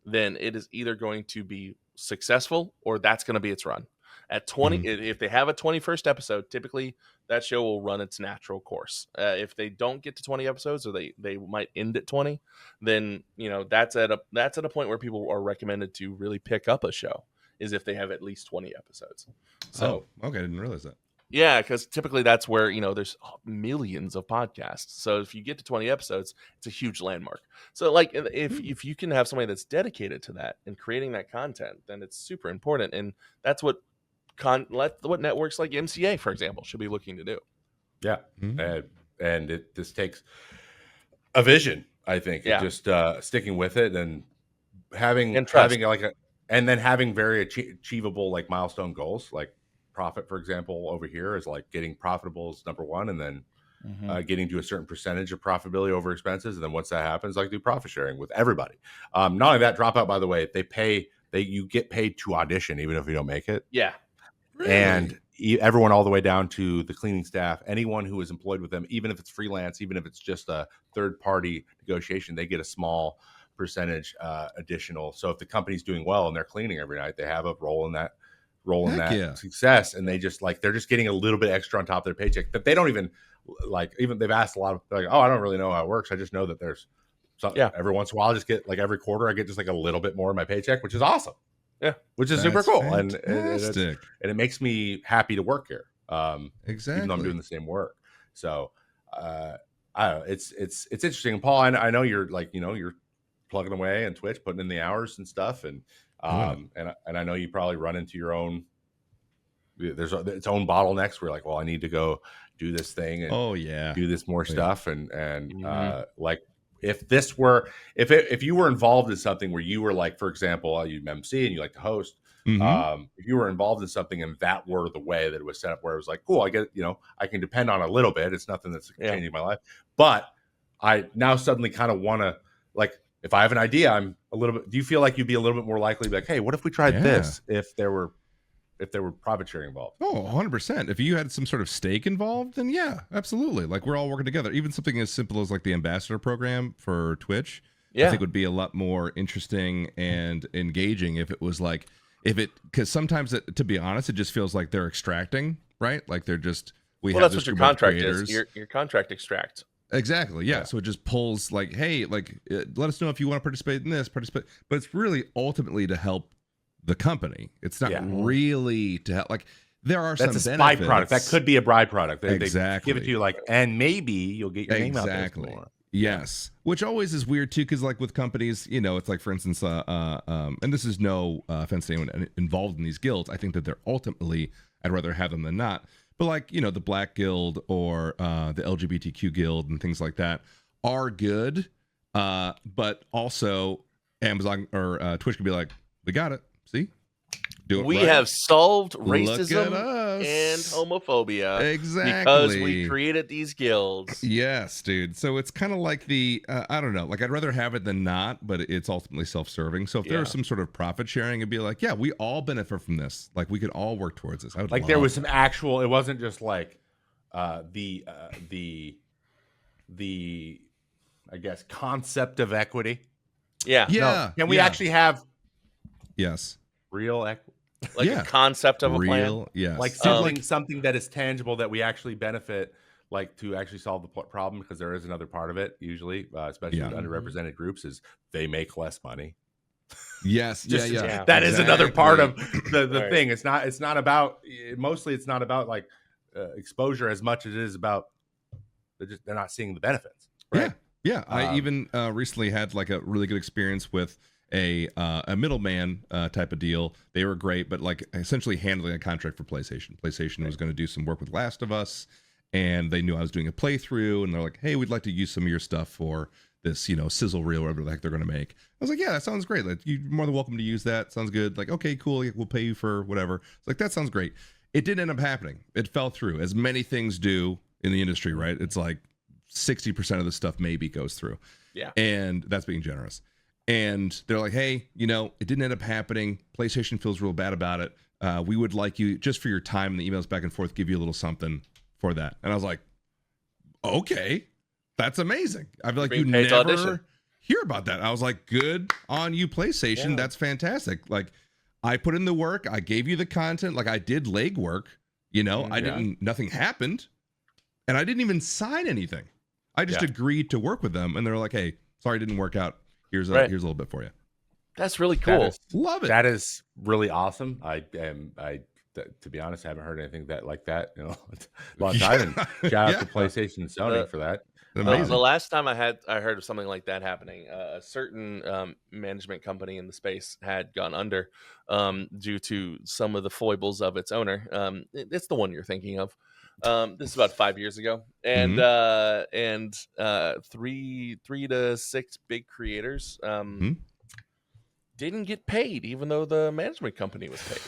then it is either going to be successful or that's going to be its run. At 20, if they have a 21st episode, typically that show will run its natural course. If they don't get to 20 episodes, or they might end at 20, then that's at a point where people are recommended to really pick up a show, is if they have at least 20 episodes. So
okay, I didn't realize that.
Yeah, because typically that's where there's millions of podcasts. So if you get to 20 episodes, it's a huge landmark. So like if you can have somebody that's dedicated to that and creating that content, then it's super important, and that's what networks like MCA, for example, should be looking to do.
Yeah, and this takes a vision, I think.
Yeah.
Just sticking with it and having
trust.
having very achievable like milestone goals, like profit, for example, over here is like getting profitable is number one, and then getting to a certain percentage of profitability over expenses, and then once that happens, like do profit sharing with everybody. Not only that, Dropout, by the way, you get paid to audition even if you don't make it.
Yeah.
Really?
And everyone all the way down to the cleaning staff, anyone who is employed with them, even if it's freelance, even if it's just a third party negotiation, they get a small percentage additional. So if the company's doing well and they're cleaning every night, they have a role in that success, and they're just getting a little bit extra on top of their paycheck that they don't even they've asked a lot of, like, oh, I don't really know how it works. I just know that there's something. Yeah. Every once in a while, I just get, like, every quarter I get just like a little bit more in my paycheck, which is awesome.
Yeah,
which is super cool, and
it
makes me happy to work here.
Exactly,
even though I'm doing the same work. So I don't know. It's interesting. And Paul, I know you're you're plugging away on Twitch, putting in the hours and stuff, and and I know you probably run into your own. There's its own bottlenecks. Where like, well, I need to go do this thing and do this more stuff, and like. If you were involved in something where you were like, for example, you MC and you like to host, if you were involved in something and that were the way that it was set up, where it was like, cool, I get, I can depend on a little bit. It's nothing that's changing my life, but I now suddenly kind of want to, like, if I have an idea, I'm a little bit, do you feel like you'd be a little bit more likely to be like, hey, what if we tried this? If there were profit sharing involved?
Oh, 100%. If you had some sort of stake involved, then yeah, absolutely. Like, we're all working together. Even something as simple as like the ambassador program for Twitch, I think would be a lot more interesting and engaging if it was like, because sometimes to be honest, it just feels like they're extracting, right? Like they're just,
that's what your contract is. Your contract extracts.
Exactly. Yeah. So it just pulls like, hey, like, let us know if you want to participate in this, but it's really ultimately to help the company. It's not really to help. Like, there are some benefits.
Byproduct. That could be a byproduct. They
exactly.
give it to you, like, and maybe you'll get your name out there more.
Yes. Which always is weird too, because like with companies, it's like, for instance, and this is no offense to anyone involved in these guilds. I think that they're ultimately, I'd rather have them than not. But like, the Black Guild or the LGBTQ Guild and things like that are good. But also Amazon or Twitch could be like, we got it. See,
We
right.
have solved
Look at
racism
us.
and homophobia
Exactly.
because we created these guilds.
Yes, dude. So it's kind of like the I don't know. Like I'd rather have it than not, but it's ultimately self-serving. So if there was some sort of profit sharing, it'd be like, yeah, we all benefit from this. Like we could all work towards this. I would
Like
love
there was
that.
some actual. It wasn't just like the I guess concept of equity.
Yeah.
Yeah.
No, can we actually have
Yes.
real equity?
Like
Yeah.
a concept of a plan.
Real. Yes.
Like something that is tangible that we actually benefit, like to actually solve the problem, because there is another part of it usually, especially with underrepresented groups, is they make less money.
Yes. Yeah.
That is another part of the
Right.
thing. It's not about, mostly it's not about like exposure as much as it is about they're not seeing the benefits. Right?
Yeah. I even recently had like a really good experience with a middleman type of deal. They were great, but like essentially handling a contract for PlayStation. PlayStation was going to do some work with Last of Us, and they knew I was doing a playthrough, and they're like, "Hey, we'd like to use some of your stuff for this, sizzle reel or whatever the heck they're going to make." I was like, "Yeah, that sounds great. Like, you're more than welcome to use that. Sounds good." Like, "Okay, cool. We'll pay you for whatever." It's like, that sounds great. It didn't end up happening. It fell through, as many things do in the industry, right? It's like 60% of the stuff maybe goes through.
Yeah.
And that's being generous. And they're like, "Hey, it didn't end up happening. PlayStation feels real bad about it. We would like you, just for your time and the emails back and forth, give you a little something for that." And I was like, "Okay, that's amazing." I feel like you never hear about that. I was like, "Good on you, PlayStation. Yeah. That's fantastic." Like, I put in the work. I gave you the content. Like, I did leg work. Nothing happened. And I didn't even sign anything. I just agreed to work with them. And they're like, "Hey, sorry, it didn't work out. Here's a little bit for you."
That's really cool.
Love it.
That is really awesome. To be honest, I haven't heard anything like that in a long time. And shout out to PlayStation and Sony for that.
Amazing.
The last time I heard of something like that happening, a certain management company in the space had gone under due to some of the foibles of its owner. It's the one you're thinking of. This is about 5 years ago, and 3 to 6 big creators didn't get paid, even though the management company was paid.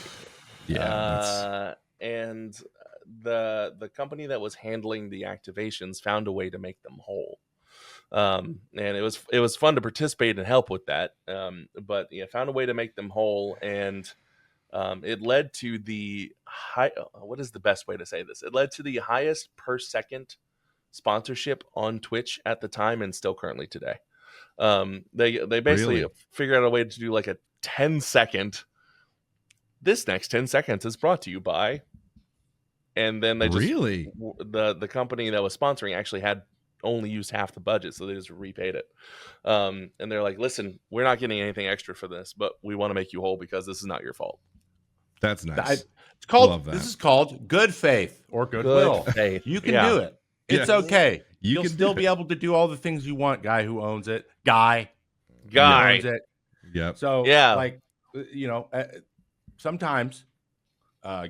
And the company that was handling the activations found a way to make them whole. And it was fun to participate and help with that. But found a way to make them whole, and it led to the what is the best way to say this? It led to the highest per second sponsorship on Twitch at the time, and still currently today. They basically figured out a way to do like a 10-second. This next 10 seconds is brought to you by, and then they just the company that was sponsoring actually had only used half the budget, so they just repaid it. And they're like, "Listen, we're not getting anything extra for this, but we want to make you whole because this is not your fault."
That's nice.
It's called. This is called good faith or goodwill.
Faith.
You can do it. It's okay. You'll still be able to do all the things you want. Guy who owns it. Guy who owns it.
Yep.
So like, sometimes,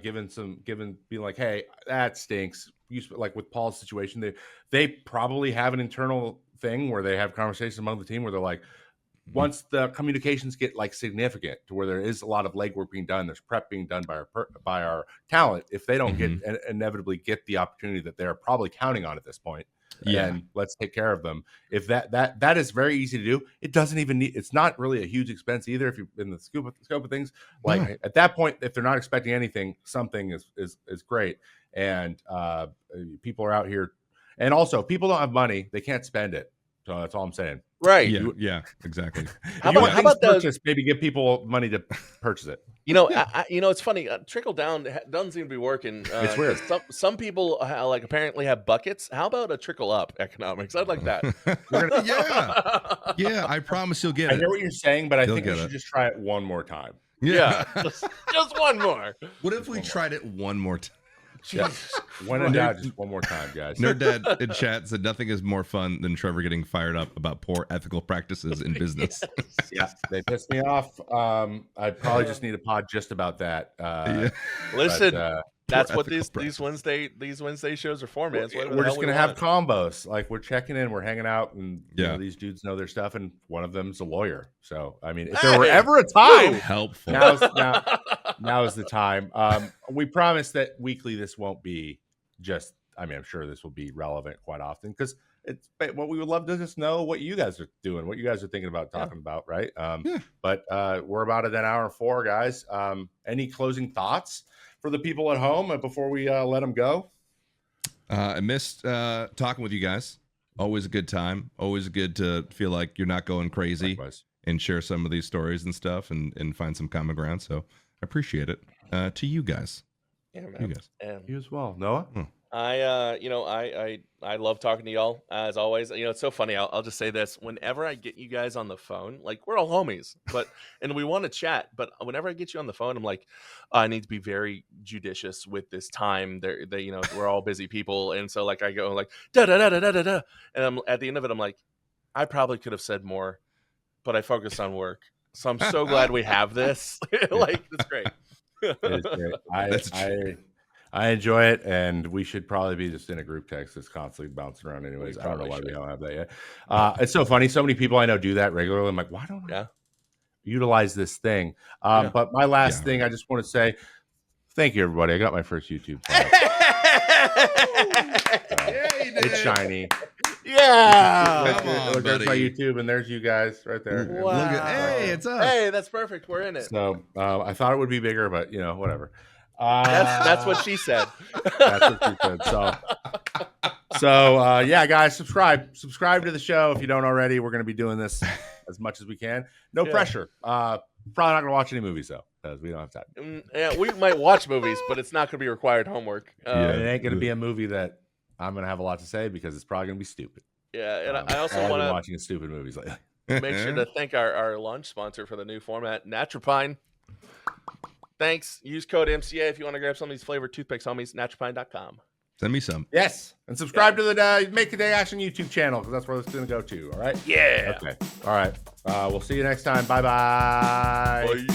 given being like, "Hey, that stinks." Like with Paul's situation, they probably have an internal thing where they have conversations among the team where they're like, once the communications get like significant to where there is a lot of legwork being done, there's prep being done by our talent. If they don't inevitably get the opportunity that they're probably counting on at this point, then let's take care of them. If that is very easy to do, it doesn't even need. It's not really a huge expense either. If you're in the scope of things, like at that point, if they're not expecting anything, something is great. And people are out here, and also if people don't have money, they can't spend it. So that's all I'm saying.
Right.
Yeah, exactly.
How about
purchase? Maybe give people money to purchase it.
It's funny. Trickle down doesn't seem to be working.
It's weird.
Some people apparently have buckets. How about a trickle up economics? I'd like that.
Yeah. I promise you'll get it.
I hear what you're saying, but I think we should just try it one more time.
Yeah, just one more.
What if we tried it one more time?
When in doubt, just one more time, guys.
Nerd Dad in chat said nothing is more fun than Trevor getting fired up about poor ethical practices in business.
Yeah, they pissed me off. I probably just need a pod just about that.
Listen, that's what these Wednesday shows are for, man.
We're just gonna have combos. Like, we're checking in, we're hanging out, and these dudes know their stuff, and one of them's a lawyer. So I mean, if there were ever a time
helpful.
now Now is the time. We promise that weekly this won't be just. I mean, I'm sure this will be relevant quite often because it's what we would love to just know what you guys are doing, what you guys are thinking about talking about, right? But we're about at an hour and 4, guys. Any closing thoughts for the people at home before we let them go?
I missed talking with you guys. Always a good time. Always good to feel like you're not going crazy.
Likewise.
And share some of these stories and stuff and find some common ground. So I appreciate it. To you guys.
Yeah, man.
You guys.
You as well, Noah.
I love talking to y'all as always. It's so funny. I'll just say this: whenever I get you guys on the phone, like we're all homies, and we want to chat. But whenever I get you on the phone, I'm like, I need to be very judicious with this time. We're all busy people, and so like I go like da da da da da da da, and I'm at the end of it, I'm like, I probably could have said more, but I focused on work. So I'm so glad we have this. Like it's great.
It is great. I enjoy it, and we should probably be just in a group text that's constantly bouncing around anyways. I don't know why we don't have that yet. It's so funny. So many people I know do that regularly. I'm like, why don't I utilize this thing? But my last thing, I just want to say thank you, everybody. I got my first YouTube channel. It's shiny.
Yeah.
Come on,
there's
buddy.
my YouTube, and there's you guys right there.
Wow.
Hey, it's us.
Hey, that's perfect. We're in it.
So I thought it would be bigger, but whatever.
That's what she said.
That's what she said. So yeah, guys, subscribe to the show if you don't already. We're going to be doing this as much as we can. No pressure. Probably not going to watch any movies though, because we don't have time.
Yeah, we might watch movies, but it's not going to be required homework.
It ain't going to be a movie that I'm going to have a lot to say because it's probably going to be stupid.
Yeah, and I also want to
watching stupid movies lately.
Make sure to thank our launch sponsor for the new format, Natropine. Thanks. Use code MCA if you want to grab some of these flavored toothpicks, homies. Natropine.com.
Send me some.
Yes. And subscribe to the Make a Day Action YouTube channel because that's where it's going to go to. All right?
Yeah.
Okay. All right. We'll see you next time. Bye-bye.
Bye.